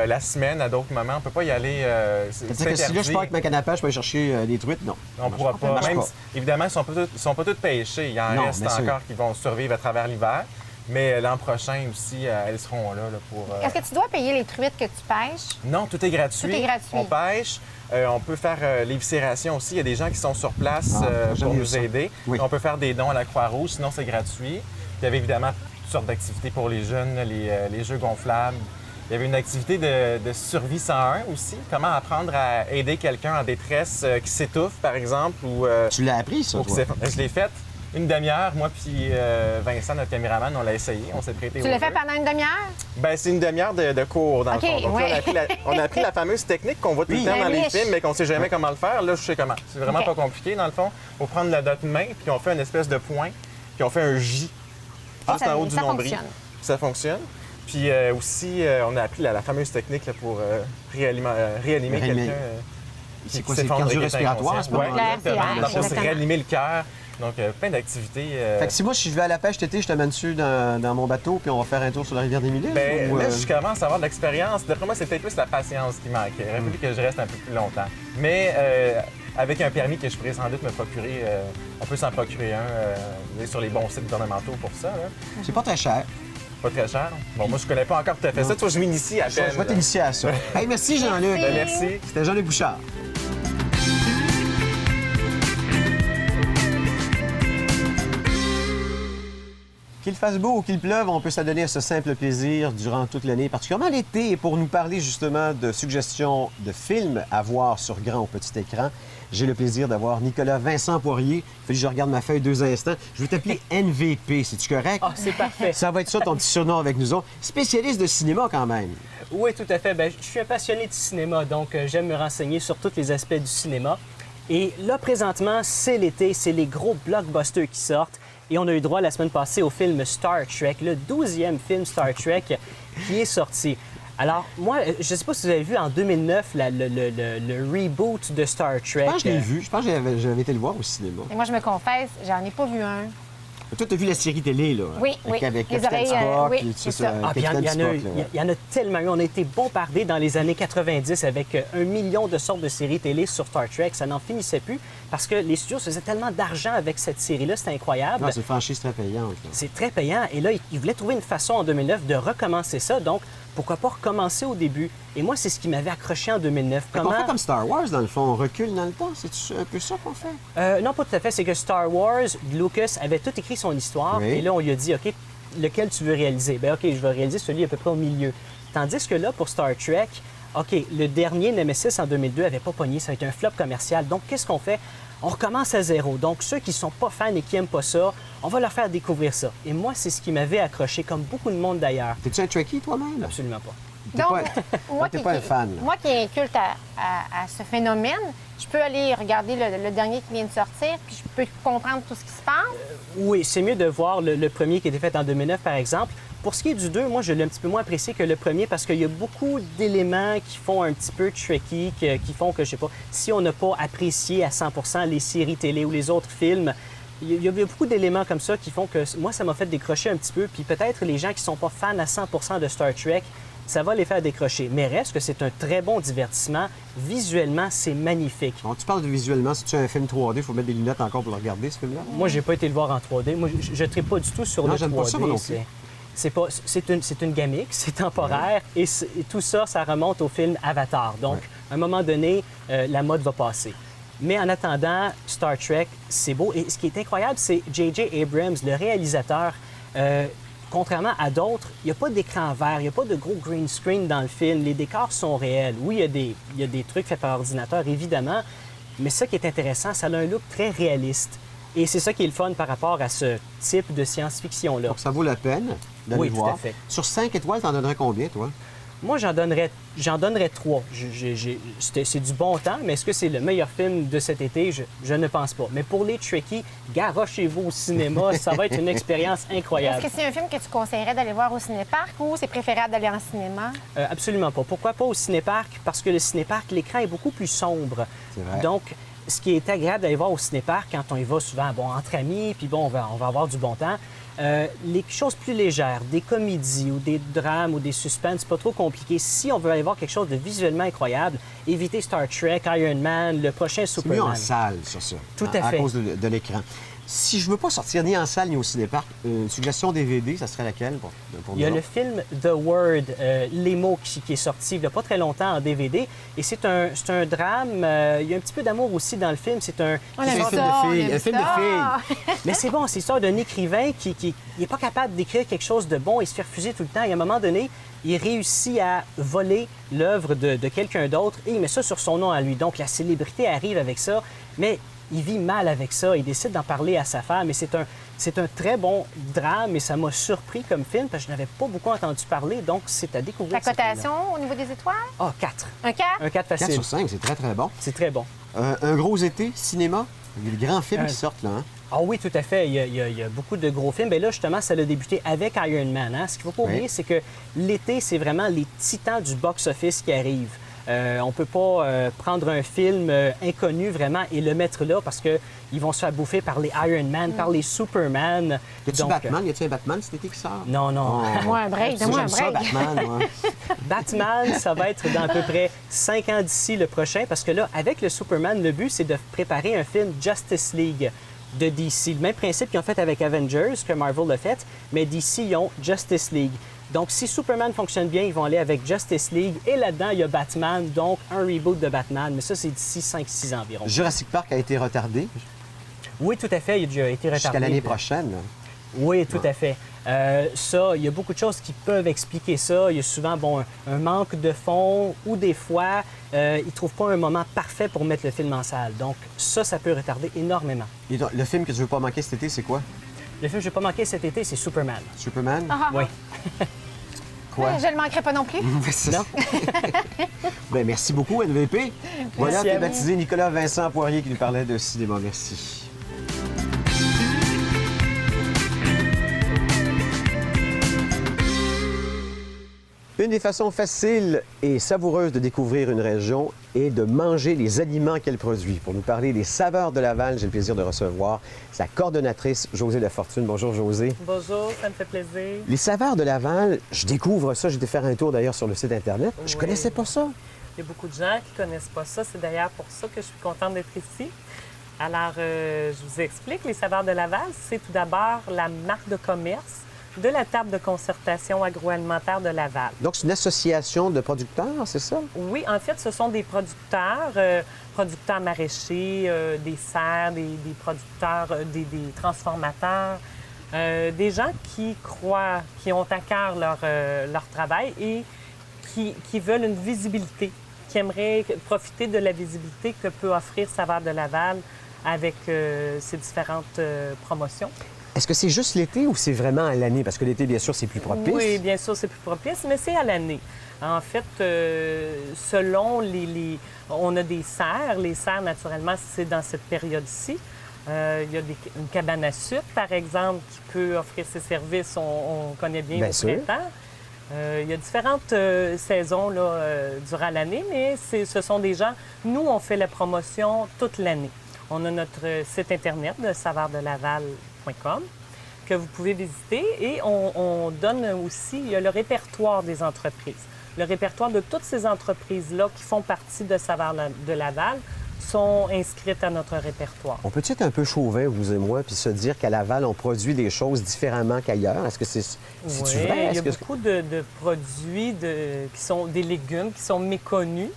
la semaine, à d'autres moments, on peut pas y aller. C'est-à-dire que si là, je interdit. pars avec ma canne à pêche, je vais chercher des truites, non. On ne pourra pas. marche Même pas. si- évidemment, ils ne sont pas toutes pêchées. Il en Non, reste bien sûr. encore qui vont survivre à travers l'hiver. Mais l'an prochain aussi, elles seront là, pour... Est-ce que tu dois payer les truites que tu pêches? Non, tout est gratuit. Tout est gratuit. On pêche. On peut faire l'éviscération aussi. Il y a des gens qui sont sur place j'aime pour mieux nous ça. aider. Oui. On peut faire des dons à la Croix-Rouge, sinon c'est gratuit. Puis il y avait évidemment toutes sortes d'activités pour les jeunes, les jeux gonflables. Il y avait une activité de survie 101 aussi. Comment apprendre à aider quelqu'un en détresse qui s'étouffe, par exemple, ou Tu l'as appris, ça, ou qui toi? s'effondre. Je l'ai faite une demi-heure. Moi puis Vincent, notre caméraman, on l'a essayé. On s'est prêté Tu au l'as fait jeu. pendant une demi-heure? Ben, c'est une demi-heure de cours, dans OK, le fond. Donc, ouais. là, on a appris la fameuse technique qu'on voit tout le temps La dans les niche. films, mais qu'on sait jamais comment le faire. Là, je sais comment. C'est vraiment OK. pas compliqué, dans le fond. Il faut prendre notre main, puis on fait une espèce de point, puis on fait un J juste ça- en haut du ça nombril. fonctionne. Ça fonctionne. Puis aussi, on a appris la fameuse technique là, pour réanimer Réanimer. quelqu'un. C'est qui quoi, c'est le s'effondre et qui est cardio-respiratoire, à ce inconscient. moment-là? Ouais, exactement. RCR, Dans le fond, c'est exactement. réanimer le cœur. Donc, plein d'activités. Fait que si moi, je vais à la pêche cet été, je te mène dessus dans mon bateau, puis on va faire un tour sur la rivière des Mille. Ben, ou, là, je commence à avoir de l'expérience. D'après moi, c'est peut-être plus la patience qui manque. Il aurait fallu que je reste un peu plus longtemps. Mais avec un permis que je pourrais sans doute me procurer, on peut s'en procurer un sur les bons sites gouvernementaux pour ça. Là. C'est pas très cher. Pas très cher. Bon, moi, je connais pas encore tout à fait ça. Toi, je m'initie à Je peine. vais t'initier à ça. Hey, merci, Jean-Luc. Ben, merci. C'était Jean-Luc Bouchard. Qu'il fasse beau ou qu'il pleuve, on peut s'adonner à ce simple plaisir durant toute l'année, particulièrement l'été. Et pour nous parler justement de suggestions de films à voir sur grand ou petit écran, j'ai le plaisir d'avoir Nicolas Vincent Poirier. Il faut que je regarde ma feuille 2 instants. Je vais t'appeler NVP, c'est-tu correct? Ah, c'est parfait. Ça va être ça ton petit surnom avec nous autres. Spécialiste de cinéma quand même. Oui, tout à fait. Ben, je suis un passionné de cinéma, donc j'aime me renseigner sur tous les aspects du cinéma. Et là, présentement, c'est l'été, c'est les gros blockbusters qui sortent. Et on a eu droit la semaine passée au film Star Trek, le 12e film Star Trek qui est sorti. Alors, moi, je ne sais pas si vous avez vu en 2009 le reboot de Star Trek. Je pense que je l'ai vu. Je pense que j'avais été le voir au cinéma. Et moi, je me confesse, j'en ai pas vu un. Toi, tu as vu la série télé, là? Oui, oui. Avec Les Capitaine oreilles, Spock, oui, et tout c'est ça. ça. Ah, puis Capitaine Spock, là, ouais. il y en a tellement eu. On a été bombardés dans les années 90 avec 1 million de sortes de séries télé sur Star Trek. Ça n'en finissait plus parce que les studios faisaient tellement d'argent avec cette série-là. C'était incroyable. Non, c'est une franchise très payante. là. C'est très payant. Et là, ils voulaient trouver une façon en 2009 de recommencer ça. Donc, pourquoi pas recommencer au début? Et moi, c'est ce qui m'avait accroché en 2009. Fait qu'on fait comme Star Wars, dans le fond. On recule dans le temps. C'est un peu ça qu'on fait? Non, pas tout à fait. C'est que Star Wars, Lucas avait tout écrit son histoire. Oui. Et là, on lui a dit, OK, lequel tu veux réaliser? Bien, OK, je vais réaliser celui à peu près au milieu. Tandis que là, pour Star Trek, OK, le dernier Nemesis en 2002 n'avait pas pogné. Ça a été un flop commercial. Donc, qu'est-ce qu'on fait? On recommence à zéro. Donc, ceux qui ne sont pas fans et qui n'aiment pas ça, on va leur faire découvrir ça. Et moi, c'est ce qui m'avait accroché, comme beaucoup de monde d'ailleurs. T'es-tu un Trekkie, toi-même? Absolument pas. T'es Donc, pas, t'es pas un fan. là. Moi qui ai un culte à ce phénomène, je peux aller regarder le dernier qui vient de sortir, puis je peux comprendre tout ce qui se passe. Oui, c'est mieux de voir le premier qui a été fait en 2009, par exemple. Pour ce qui est du 2, moi, je l'ai un petit peu moins apprécié que le premier parce qu'il y a beaucoup d'éléments qui font un petit peu tricky, qui font que, je sais pas, si on n'a pas apprécié à 100 les séries télé ou les autres films, il y a beaucoup d'éléments comme ça qui font que moi, ça m'a fait décrocher un petit peu. Puis peut-être les gens qui sont pas fans à 100 de Star Trek, ça va les faire décrocher. Mais reste que c'est un très bon divertissement. Visuellement, c'est magnifique. Bon, tu parles de visuellement. Si tu as un film 3D, il faut mettre des lunettes encore pour le regarder, ce film-là. Moi, j'ai pas été le voir en 3D. Moi, je ne tripe pas du tout sur Non, le 3D. j'aime pas ça, moi non plus. C'est une gamique, c'est temporaire et tout ça, ça remonte au film Avatar. Donc, à un moment donné, la mode va passer. Mais en attendant, Star Trek, c'est beau. Et ce qui est incroyable, c'est J.J. Abrams, le réalisateur. Contrairement à d'autres, il n'y a pas d'écran vert, il n'y a pas de gros green screen dans le film. Les décors sont réels. Oui, il y a des trucs faits par ordinateur, évidemment, mais ça qui est intéressant, ça a un look très réaliste. Et c'est ça qui est le fun par rapport à ce type de science-fiction-là. Donc, ça vaut la peine d'aller Oui, tout voir. à fait. Sur 5 étoiles, t'en donnerais combien, toi? Moi, j'en donnerais 3. C'est du bon temps, mais est-ce que c'est le meilleur film de cet été? Je ne pense pas. Mais pour les Trekkies, garochez-vous au cinéma. Ça va être une expérience incroyable. Est-ce que c'est un film que tu conseillerais d'aller voir au cinéparc ou c'est préférable d'aller en cinéma? Absolument pas. Pourquoi pas au cinéparc? Parce que le cinéparc, l'écran est beaucoup plus sombre. C'est vrai. Donc, ce qui est agréable d'aller voir au cinéparc quand on y va souvent, entre amis, puis on va avoir du bon temps, les choses plus légères, des comédies ou des drames ou des suspens, pas trop compliqué. Si on veut aller voir quelque chose de visuellement incroyable, évitez Star Trek, Iron Man, le prochain C'est mieux en Superman. salle, sur ça. Tout à À fait. cause de l'écran. Si je veux pas sortir ni en salle ni au cinéparc, une suggestion DVD, ça serait laquelle pour Il y a nous le autres? film The Word, Les mots, qui est sorti il n'y a pas très longtemps en DVD. Et c'est un drame. Il y a un petit peu d'amour aussi dans le film. C'est un. On C'est aime un film ça, de on filles, aime un film de ça. Mais c'est bon, c'est l'histoire d'un écrivain qui n'est pas capable d'écrire quelque chose de bon. Il se fait refuser tout le temps. Et à un moment donné, il réussit à voler l'œuvre de quelqu'un d'autre et il met ça sur son nom à lui. Donc la célébrité arrive avec ça, mais il vit mal avec ça. Il décide d'en parler à sa femme. Et c'est un très bon drame et ça m'a surpris comme film parce que je n'avais pas beaucoup entendu parler. Donc c'est à découvrir. La cotation au niveau des étoiles? Ah, 4. Un 4? Un 4 4 facile. sur 5, c'est très, très bon. C'est très bon. Un gros été, cinéma, il y a des grands films qui sortent, là. Hein? Ah oui, tout à fait. Il y a beaucoup de gros films. Bien là, justement, ça a débuté avec Iron Man. Hein? Ce qu'il ne faut pas oublier, c'est que l'été, c'est vraiment les titans du box-office qui arrivent. On ne peut pas prendre un film inconnu vraiment et le mettre là parce qu'ils vont se faire bouffer par les Iron Man, par les Superman. Y a-tu Batman? Y a-tu un Batman cet été qui sort? Non, non. Donne-moi un break, Ça, donne-moi un j'aime ça, break. Batman, ouais. Batman, ça va être dans à peu près 5 ans d'ici le prochain parce que là, avec le Superman, le but, c'est de préparer un film Justice League de DC. Le même principe qu'ils ont fait avec Avengers, que Marvel l'a fait, mais DC, ils ont Justice League. Donc, si Superman fonctionne bien, ils vont aller avec Justice League. Et là-dedans, il y a Batman, donc un reboot de Batman. Mais ça, c'est d'ici 5-6 ans environ. Jurassic Park a été retardé Oui, tout à fait. Il a déjà été retardé. jusqu'à l'année prochaine. Là. Oui, tout à fait. Ça, il y a beaucoup de choses qui peuvent expliquer ça. Il y a souvent un manque de fonds ou des fois, ils ne trouvent pas un moment parfait pour mettre le film en salle. Donc, ça peut retarder énormément. Et donc, le film que tu veux pas manquer cet été, c'est quoi? Le film que je n'ai pas manqué cet été, c'est Superman. Superman? Oui. Quoi? Je ne le manquerai pas non plus. Non? Ben, merci beaucoup, NVP. Voilà, Merci à t'es vous. baptisé Nicolas Vincent Poirier qui nous parlait de cinéma. Merci. Une des façons faciles et savoureuses de découvrir une région est de manger les aliments qu'elle produit. Pour nous parler des saveurs de Laval, j'ai le plaisir de recevoir sa coordonnatrice, Josée Lafortune. Bonjour, Josée. Bonjour, ça me fait plaisir. Les saveurs de Laval, je découvre ça. J'ai été faire un tour d'ailleurs sur le site Internet. Je Oui. connaissais pas ça. Il y a beaucoup de gens qui ne connaissent pas ça. C'est d'ailleurs pour ça que je suis contente d'être ici. Alors, je vous explique. Les saveurs de Laval, c'est tout d'abord la marque de commerce de la table de concertation agroalimentaire de Laval. Donc, c'est une association de producteurs, c'est ça? Oui, en fait, ce sont des producteurs, producteurs maraîchers, des serres, des producteurs, des transformateurs, des gens qui croient, qui ont à cœur leur travail et qui veulent une visibilité, qui aimeraient profiter de la visibilité que peut offrir Saveurs de Laval avec ses différentes promotions. Est-ce que c'est juste l'été ou c'est vraiment à l'année? Parce que l'été, bien sûr, c'est plus propice. Oui, bien sûr, c'est plus propice, mais c'est à l'année. En fait, selon on a des serres. Les serres, naturellement, c'est dans cette période-ci. Il y a une cabane à sucre, par exemple, qui peut offrir ses services. On connaît bien Bien au sûr. printemps. Il y a différentes saisons là, durant l'année, mais ce sont des gens... Nous, on fait la promotion toute l'année. On a notre site Internet de saveursdelaval.com que vous pouvez visiter et on donne aussi, il y a le répertoire des entreprises. Le répertoire de toutes ces entreprises-là qui font partie de Saveurs de Laval sont inscrites à notre répertoire. On peut-tu être un peu chauvin, vous et moi, puis se dire qu'à Laval, on produit des choses différemment qu'ailleurs? Est-ce que c'est Oui, vrai? il y Est-ce a que... beaucoup de produits qui sont des légumes qui sont méconnus.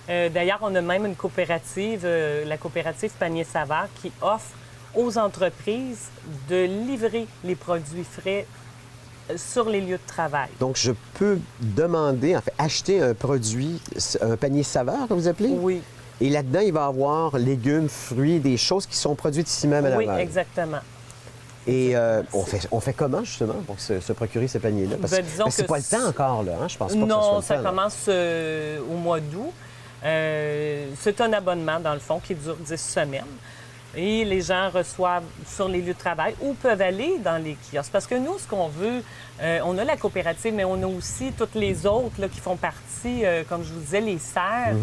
D'ailleurs, on a même une coopérative, la coopérative Panier Saveur, qui offre aux entreprises de livrer les produits frais sur les lieux de travail. Donc, je peux demander, en fait, acheter un produit, un panier saveur, que vous appelez? Oui, Et là-dedans, il va y avoir légumes, fruits, des choses qui sont produites ici même à oui, Laval. exactement. Et on fait comment, justement, pour se procurer ce panier-là? Parce Ben, disons que c'est que pas le temps encore, là. Hein? Je pense pas que ce soit Non, le ça temps, là. commence au mois d'août. C'est un abonnement, dans le fond, qui dure 10 semaines. Et les gens reçoivent sur les lieux de travail ou peuvent aller dans les kiosques. Parce que nous, ce qu'on veut, on a la coopérative, mais on a aussi toutes les autres là, qui font partie, comme je vous disais, les serres.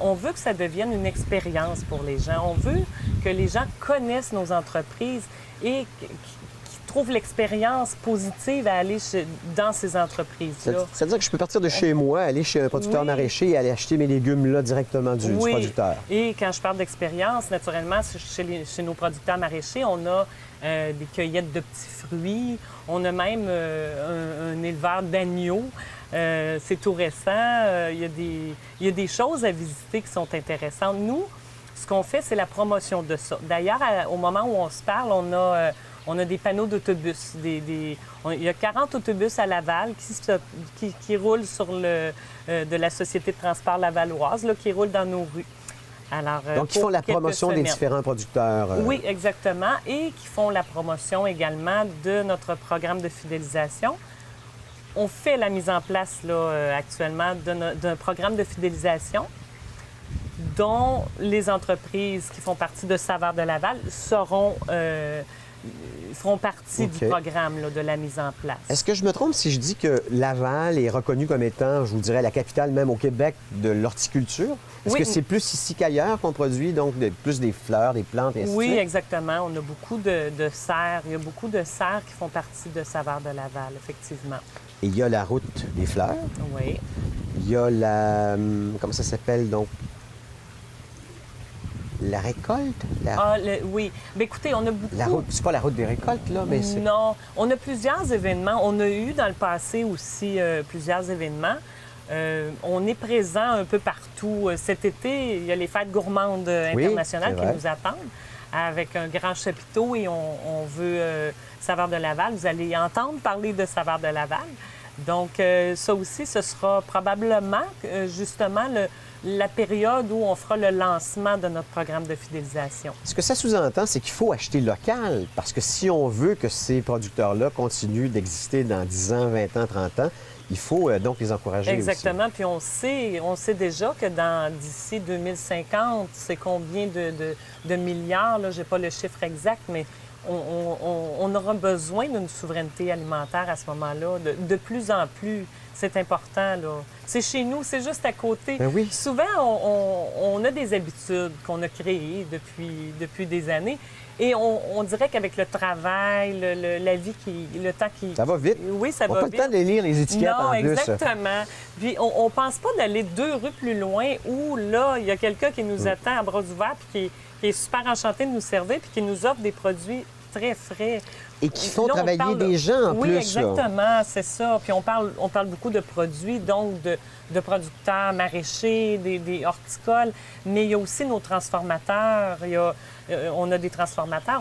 On veut que ça devienne une expérience pour les gens. On veut que les gens connaissent nos entreprises et qu'ils trouve l'expérience positive à aller dans ces entreprises-là. C'est-à-dire que je peux partir de chez moi, aller chez un producteur Oui. maraîcher et aller acheter mes légumes là directement du Oui. producteur. Et quand je parle d'expérience, naturellement, chez nos producteurs maraîchers, on a des cueillettes de petits fruits. On a même un éleveur d'agneaux. C'est tout récent. Il y a des choses à visiter qui sont intéressantes. Nous, ce qu'on fait, c'est la promotion de ça. D'ailleurs, au moment où on se parle, on a des panneaux d'autobus. Il y a 40 autobus à Laval qui roulent sur de la Société de transport lavalloise, là, qui roulent dans nos rues. Alors, Donc, ils font la promotion des différents producteurs. Oui, exactement. Et qui font la promotion également de notre programme de fidélisation. On fait la mise en place là, actuellement d'un programme de fidélisation dont les entreprises qui font partie de Saveurs de Laval feront partie du programme là, de la mise en place. Est-ce que je me trompe si je dis que Laval est reconnu comme étant, je vous dirais, la capitale même au Québec de l'horticulture? Est-ce que c'est plus ici qu'ailleurs qu'on produit, donc plus des fleurs, des plantes, et ainsi de Oui, suite? exactement. On a beaucoup de serres. Il y a beaucoup de serres qui font partie de Saveurs de Laval, effectivement. Et il y a la route des fleurs. Oui. Il y a la... Comment ça s'appelle, donc? La récolte? Oui. Mais écoutez, on a beaucoup... La route, c'est pas la route des récoltes, là, mais c'est... Non. On a plusieurs événements. On a eu dans le passé aussi plusieurs événements. On est présent un peu partout. Cet été, il y a les fêtes gourmandes internationales qui nous attendent avec un grand chapiteau et on veut Saveurs de Laval. Vous allez entendre parler de Saveurs de Laval. Donc, ça aussi, ce sera probablement justement la période où on fera le lancement de notre programme de fidélisation. Ce que ça sous-entend, c'est qu'il faut acheter local, parce que si on veut que ces producteurs-là continuent d'exister dans 10 ans, 20 ans, 30 ans, il faut donc les encourager Exactement. Puis on sait déjà que d'ici 2050, c'est combien de milliards, là, j'ai pas le chiffre exact, mais on aura besoin d'une souveraineté alimentaire à ce moment-là, de plus en plus. C'est important, là. C'est chez nous, c'est juste à côté. Ben oui. Souvent, on a des habitudes qu'on a créées depuis des années. Et on dirait qu'avec le travail, la vie, le temps qui... Ça va vite. Oui, ça On va n'a vite. pas le temps de lire les étiquettes non, en plus. exactement. Puis on pense pas d'aller 2 rues plus loin où, là, il y a quelqu'un qui nous attend à bras ouverts puis qui est super enchanté de nous servir puis qui nous offre des produits très frais. Et qui font Là, on travailler parle des gens en oui, plus. exactement, c'est ça. Puis on parle beaucoup de produits, donc de producteurs maraîchers, des horticoles, mais il y a aussi nos transformateurs. On a des transformateurs.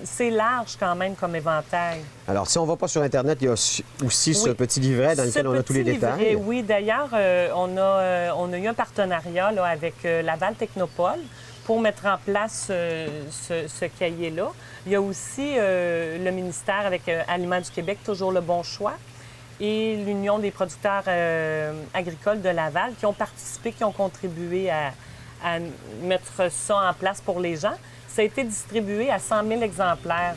C'est large quand même comme éventail. Alors, si on ne va pas sur Internet, il y a aussi ce petit livret dans lequel on a tous les détails. Oui, d'ailleurs, on a eu un partenariat là, avec Laval Technopole pour mettre en place ce cahier-là. Il y a aussi le ministère avec Aliments du Québec, toujours le bon choix, et l'Union des producteurs agricoles de Laval qui ont participé, qui ont contribué à mettre ça en place pour les gens. Ça a été distribué à 100 000 exemplaires.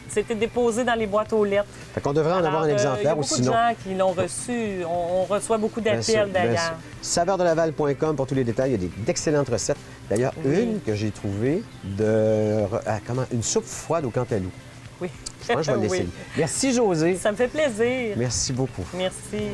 C'était déposé dans les boîtes aux lettres. Fait qu'on devrait en avoir un exemplaire ou sinon... Il y a beaucoup de gens qui l'ont reçu. On reçoit beaucoup d'appels, d'ailleurs. Saveurdelaval.com pour tous les détails. Il y a d'excellentes recettes. D'ailleurs, une que j'ai trouvée une soupe froide au cantaloupe. Oui. Je pense que je vais l'essayer. Merci, Josée. Ça me fait plaisir. Merci beaucoup. Merci.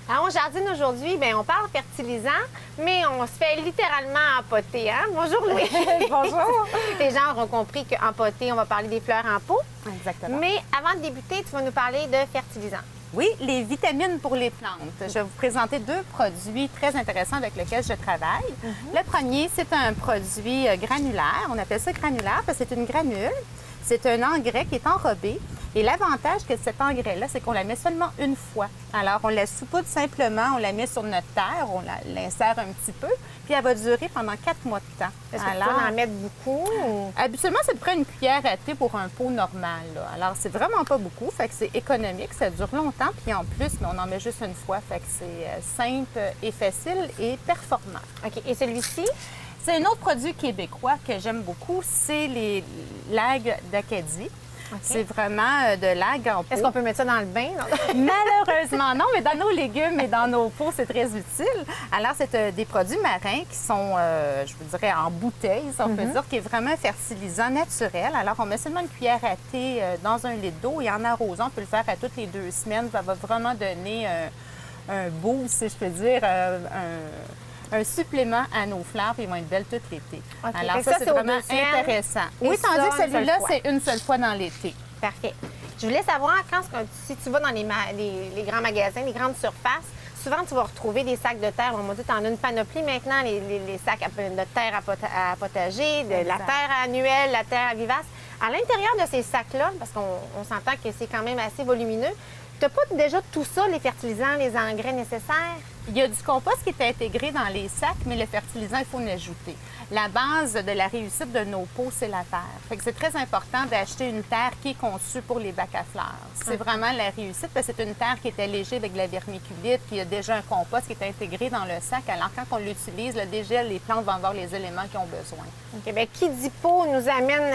Alors, on jardine aujourd'hui, bien, on parle fertilisant, mais on se fait littéralement empoter. Hein? Bonjour, Louis. Bonjour. Les gens auront compris qu'empoter, on va parler des fleurs en pot. Exactement. Mais avant de débuter, tu vas nous parler de fertilisant. Oui, les vitamines pour les plantes. Je vais vous présenter 2 produits très intéressants avec lesquels je travaille. Le premier, c'est un produit granulaire. On appelle ça granulaire parce que c'est une granule. C'est un engrais qui est enrobé. Et l'avantage de cet engrais-là, c'est qu'on la met seulement une fois. Alors, on la saupoudre simplement, on la met sur notre terre, on l'insère un petit peu, puis elle va durer pendant 4 mois de temps. Est-ce que tu peux en mettre beaucoup? Ou... Habituellement, c'est à peu près une cuillère à thé pour un pot normal, là. Alors, c'est vraiment pas beaucoup, fait que c'est économique, ça dure longtemps, puis en plus, on en met juste une fois, fait que c'est simple et facile et performant. OK. Et celui-ci? C'est un autre produit québécois que j'aime beaucoup, c'est les lagues d'Acadie. C'est vraiment de l'algue en pot. Est-ce qu'on peut mettre ça dans le bain? Malheureusement, non, mais dans nos légumes et dans nos pots, c'est très utile. Alors, c'est des produits marins qui sont, je vous dirais, en bouteille, si on peut dire, qui est vraiment un fertilisant naturel. Alors, on met seulement une cuillère à thé dans un litre d'eau et en arrosant, on peut le faire à toutes les 2 semaines. Ça va vraiment donner un boost, si je peux dire, un supplément à nos fleurs, puis ils vont être belles tout l'été. OK. Alors, Fait que ça, ça, c'est c'est aux vraiment 2 semaines, intéressant. et Oui, ça, tandis que une seule celui-là, fois. c'est une seule fois dans l'été. Parfait. Je voulais savoir, si tu vas dans les grands magasins, les grandes surfaces, souvent, tu vas retrouver des sacs de terre. On m'a dit que tu en as une panoplie maintenant, les sacs de terre à potager, de la terre annuelle, la terre à vivace. À l'intérieur de ces sacs-là, parce qu'on s'entend que c'est quand même assez volumineux, tu n'as pas déjà tout ça, les fertilisants, les engrais nécessaires? Il y a du compost qui est intégré dans les sacs, mais le fertilisant, il faut l'ajouter. La base de la réussite de nos pots, c'est la terre. Fait que c'est très important d'acheter une terre qui est conçue pour les bacs à fleurs. C'est vraiment la réussite, parce que c'est une terre qui est allégée avec de la vermiculite, qui a déjà un compost qui est intégré dans le sac. Alors, quand on l'utilise, déjà, les plantes vont avoir les éléments qu'ils ont besoin. OK. Bien, qui dit pot nous amène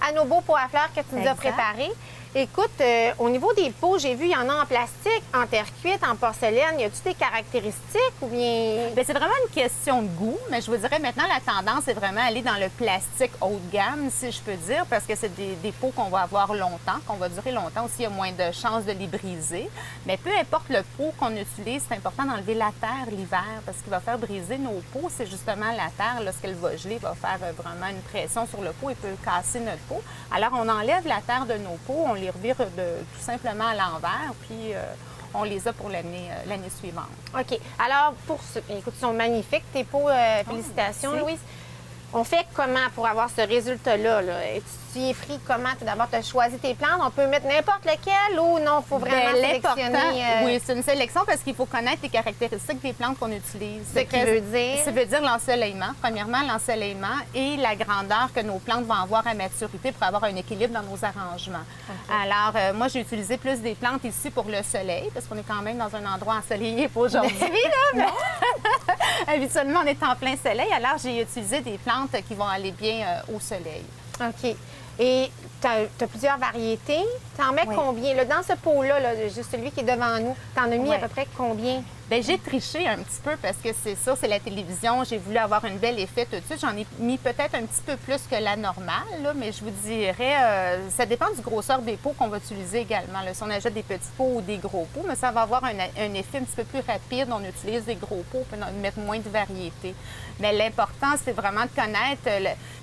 à nos beaux pots à fleurs que tu nous as Exact. préparés. Écoute, au niveau des pots, j'ai vu, il y en a en plastique, en terre cuite, en porcelaine. Y a-tu des caractéristiques ou bien... Bien, c'est vraiment une question de goût, mais je vous dirais maintenant, la tendance est vraiment aller dans le plastique haut de gamme, si je peux dire, parce que c'est des pots qu'on va avoir longtemps, qu'on va durer longtemps. Aussi, il y a moins de chances de les briser. Mais peu importe le pot qu'on utilise, c'est important d'enlever la terre l'hiver, parce qu'il va faire briser nos pots. C'est justement la terre, lorsqu'elle va geler, va faire vraiment une pression sur le pot et peut casser notre pot. Alors, on enlève la terre de nos pots, on les revire tout simplement à l'envers, puis on les a pour l'année suivante. OK. Alors, écoute, ils sont magnifiques, tes pots. Félicitations, merci. Louise. On fait comment pour avoir ce résultat-là? Là? Tu y es pris comment? Tout d'abord, tu as choisi tes plantes. On peut mettre n'importe lequel ou non? Il faut vraiment sélectionner... Oui, c'est une sélection parce qu'il faut connaître les caractéristiques des plantes qu'on utilise. Ce qui veut dire? Ça veut dire l'ensoleillement. Premièrement, l'ensoleillement et la grandeur que nos plantes vont avoir à maturité pour avoir un équilibre dans nos arrangements. Okay. Alors, moi, j'ai utilisé plus des plantes ici pour le soleil parce qu'on est quand même dans un endroit ensoleillé pour aujourd'hui. là, habituellement, on est en plein soleil. Alors, j'ai utilisé des plantes qui vont aller bien au soleil. OK. Et tu as plusieurs variétés. Tu en mets combien? Là, dans ce pot-là, juste celui qui est devant nous, tu en as mis à peu près combien? Bien, j'ai triché un petit peu parce que c'est ça, c'est la télévision. J'ai voulu avoir un bel effet tout de suite. J'en ai mis peut-être un petit peu plus que la normale, là, mais je vous dirais, ça dépend du grosseur des pots qu'on va utiliser également. Là. Si on achète des petits pots ou des gros pots, mais ça va avoir un effet un petit peu plus rapide. On utilise des gros pots, on peut mettre moins de variété. Mais l'important, c'est vraiment de connaître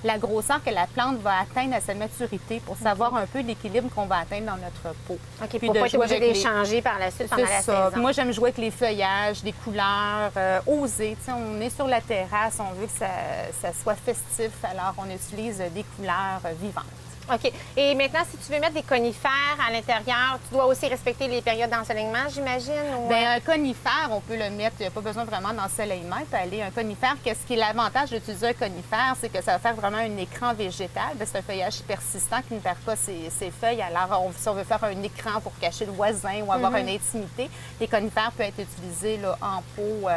la grosseur que la plante va atteindre à sa maturité pour savoir un peu l'équilibre qu'on va atteindre dans notre pot. OK, pour pas être obligé d'échanger par la suite pendant la saison. Moi, j'aime jouer avec les feuillages, des couleurs, oser. On est sur la terrasse, on veut que ça soit festif, alors on utilise des couleurs vivantes. OK. Et maintenant, si tu veux mettre des conifères à l'intérieur, tu dois aussi respecter les périodes d'ensoleillement, j'imagine? Ou... Bien, un conifère, on peut le mettre, il n'y a pas besoin vraiment d'ensoleillement. Il peut aller un conifère. Qu'est-ce qui est l'avantage d'utiliser un conifère, c'est que ça va faire vraiment un écran végétal. C'est un feuillage persistant qui ne perd pas ses feuilles. Alors, si on veut faire un écran pour cacher le voisin ou avoir une intimité, les conifères peuvent être utilisés là, en pot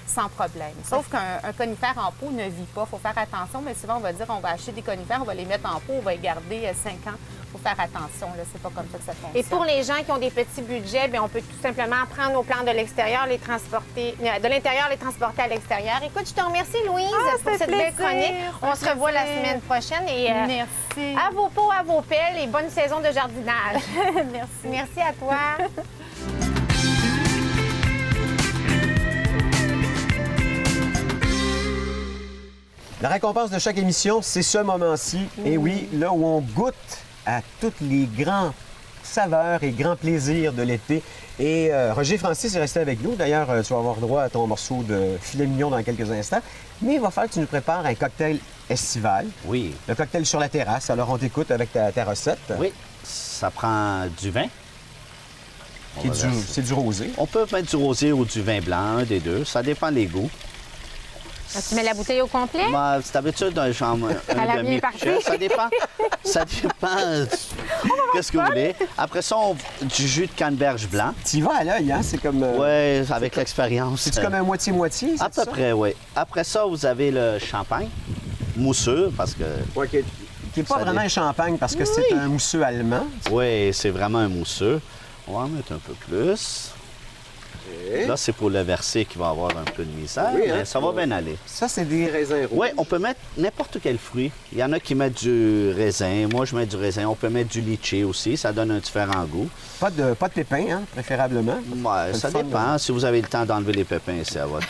sans problème. Sauf qu'un conifère en pot ne vit pas. Il faut faire attention, mais souvent, on va dire on va acheter des conifères, on va les mettre en pot, on va les garder 5 ans. Il faut faire attention, là, c'est pas comme ça que ça fonctionne. Et pour les gens qui ont des petits budgets, bien, on peut tout simplement prendre nos plantes de l'extérieur, les transporter, de l'intérieur, les transporter à l'extérieur. Écoute, je te remercie, Louise, pour cette belle chronique. On se revoit la semaine prochaine. Et, merci. À vos pots, à vos pelles et bonne saison de jardinage. Merci. Merci à toi. La récompense de chaque émission, c'est ce moment-ci. Et oui, là où on goûte à tous les grands saveurs et grands plaisirs de l'été. Et Roger Francis est resté avec nous. D'ailleurs, tu vas avoir droit à ton morceau de filet mignon dans quelques instants. Mais il va falloir que tu nous prépares un cocktail estival. Oui. Le cocktail sur la terrasse. Alors, on t'écoute avec ta recette. Oui. Ça prend du vin. C'est du rosé. On peut mettre du rosé ou du vin blanc, un des deux. Ça dépend des goûts. Tu mets la bouteille au complet? Moi, c'est d'habitude un demi-cuillère. Ça dépend. Ça dépend. Qu'est-ce que vous voulez? Après ça, du jus de canneberge blanc. Tu y vas à l'œil, hein? C'est comme... Oui, avec l'expérience. C'est comme un moitié-moitié? À peu près, oui. Après ça, vous avez le champagne, mousseux, parce que... Ouais, qui n'est pas Ça vraiment dé- un champagne parce que c'est un mousseux allemand. Oui, c'est vraiment un mousseux. On va en mettre un peu plus. Là, c'est pour le verser qui va avoir un peu de misère, Oui, mais hein? ça va bien aller. Ça, c'est des raisins rouges. Oui, on peut mettre n'importe quel fruit. Il y en a qui mettent du raisin. Moi, je mets du raisin. On peut mettre du litchi aussi. Ça donne un différent goût. Pas de pépins, hein, préférablement. Ouais, ça le fun, dépend. Si vous avez le temps d'enlever les pépins, c'est à votre...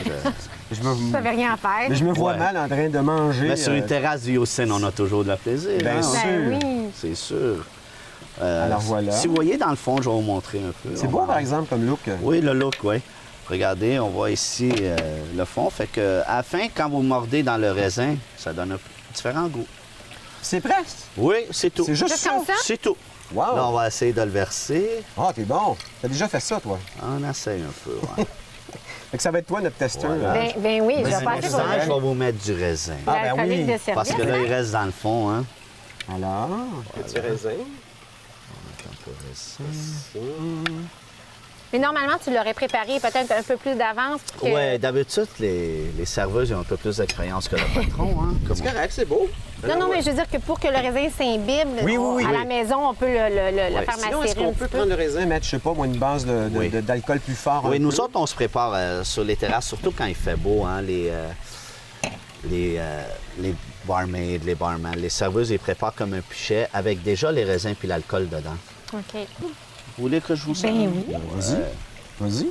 Je me, Tu n'avais rien à faire. mais je me vois Ouais. mal en train de manger. Mais sur une terrasse du Yosemite, on a toujours de la plaisir. Bien hein? sûr. Ben oui. C'est sûr. Alors voilà. Si vous voyez dans le fond, je vais vous montrer un peu. C'est On beau, va- par exemple, comme look. Oui, le look, oui. Regardez, on voit ici le fond. Fait que à la fin, quand vous mordez dans le raisin, ça donne un différent goût. C'est prêt. Oui, c'est tout. C'est juste Juste ça. comme ça? C'est tout. Wow. Là, on va essayer de le verser. Ah, t'es bon. T'as déjà fait ça, toi. On essaye un peu, ouais. Fait que ça va être toi, notre testeur. Voilà. là. Ben oui, je vais Mais passer pour ça, je vais vous mettre du raisin. Ah, ben l'alcoolique oui, de service. Parce que là, il reste dans le fond, hein. Alors, petit raisin. Un peu raisin. Mais normalement, tu l'aurais préparé peut-être un peu plus d'avance. pour que- Ouais, d'habitude, les serveuses ils ont un peu plus d'expérience que le patron, hein. C'est correct, c'est beau. Non, mais je veux dire que pour que le raisin s'imbibe, Oui, oui, oui, à oui. la maison, on peut le faire Sinon, est-ce macérer qu'on un peut petit prendre peu. le raisin, mettre, je sais pas, moi, une base Oui. d'alcool plus fort? Oui, un nous peu? autres, on se prépare sur les terrasses, surtout quand il fait beau, hein, les barmaids, les barman, les serveuses, ils préparent comme un pichet avec déjà les raisins puis l'alcool dedans. OK. Vous voulez que je vous serve? Ben oui. Vas-y. Vas-y.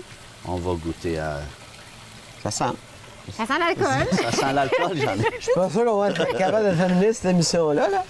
On va goûter à... Ça sent. Ça sent l'alcool. Ça sent l'alcool, j'en ai. Je suis pas sûr qu'on va être capable de terminer cette émission-là. Là.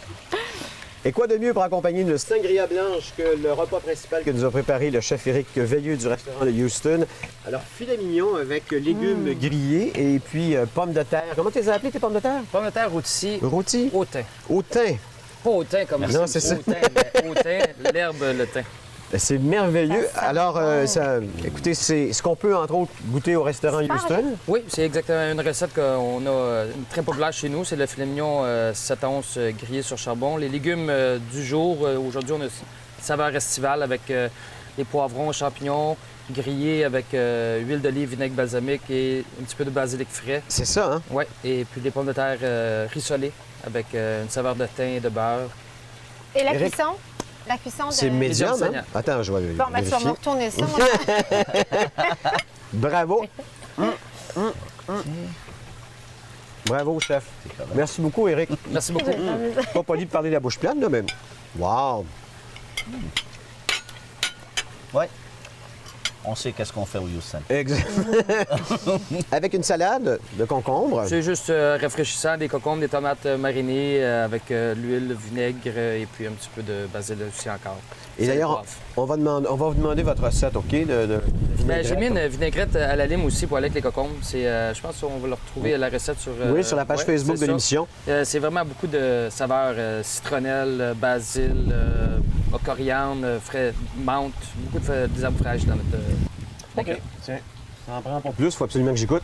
Et quoi de mieux pour accompagner une sangria blanche que le repas principal que nous a préparé le chef Éric Veilleux du restaurant de Houston? Alors, filet mignon avec légumes grillés et puis pommes de terre. Comment tu les as appelées, tes pommes de terre? Pommes de terre rôties Rôti? au thym. Au thym. Pas au thym comme Non, c'est ça. Au thym, mais au thym, l'herbe, le thym. Ben, c'est merveilleux. Ça sent Alors, bon. écoutez, c'est ce qu'on peut, entre autres, goûter au restaurant Super. Houston. Oui, c'est exactement une recette qu'on a très populaire chez nous. C'est le filet mignon 7 onces grillé sur charbon. Les légumes du jour, aujourd'hui, on a une saveur estivale avec les poivrons, champignons, grillés avec huile d'olive, vinaigre balsamique et un petit peu de basilic frais. C'est ça, hein? Oui, et puis des pommes de terre rissolées avec une saveur de thym et de beurre. Et la Eric? cuisson? La cuisson de... C'est médium, hein? saignant. Attends, je vais Bon, ben, tu vas me vérifier. retourner ça. moi. Bravo. Bravo, chef. Merci beaucoup, Éric. Merci beaucoup. Pas poli de parler de la bouche pleine, là, même. Wow! Oui. On sait qu'est-ce qu'on fait au Houston. Exact. Avec une salade de concombre. C'est juste rafraîchissant, des concombres, des tomates marinées avec l'huile, le vinaigre et puis un petit peu de basil aussi encore. Et Sel, d'ailleurs, poivre. on va vous demander votre recette, OK? De Ben, j'ai mis vinaigrette. une vinaigrette à la lime aussi pour aller avec les concombres. C'est, je pense qu'on va le retrouver la recette sur... Oui, sur la page ouais, Facebook c'est de ça. l'émission. C'est vraiment beaucoup de saveurs citronnelle, basil, coriandre, frais, menthe, beaucoup des herbes fraîches dans notre... OK. Tiens, ça en prend pas plus. Il faut absolument que j'y goûte.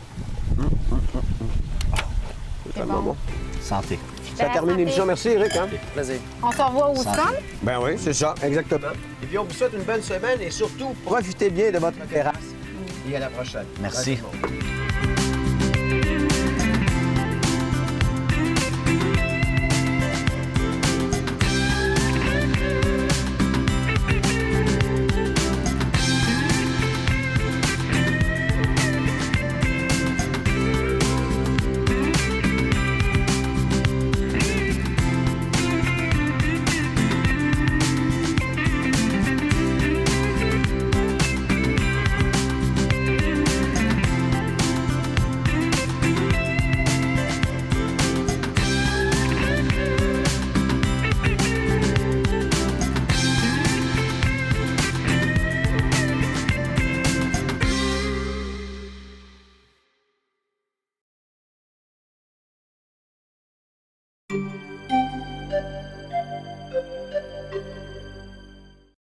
C'est tellement bon. Santé. Ça Ben, termine santé. l'émission. Merci, Éric. Hein? plaisir. On se revoit au sol. Ben oui, c'est ça, exactement. Et puis, on vous souhaite une bonne semaine et surtout, profitez bien de votre terrasse. Et à la prochaine. Merci. Bye, tout le monde.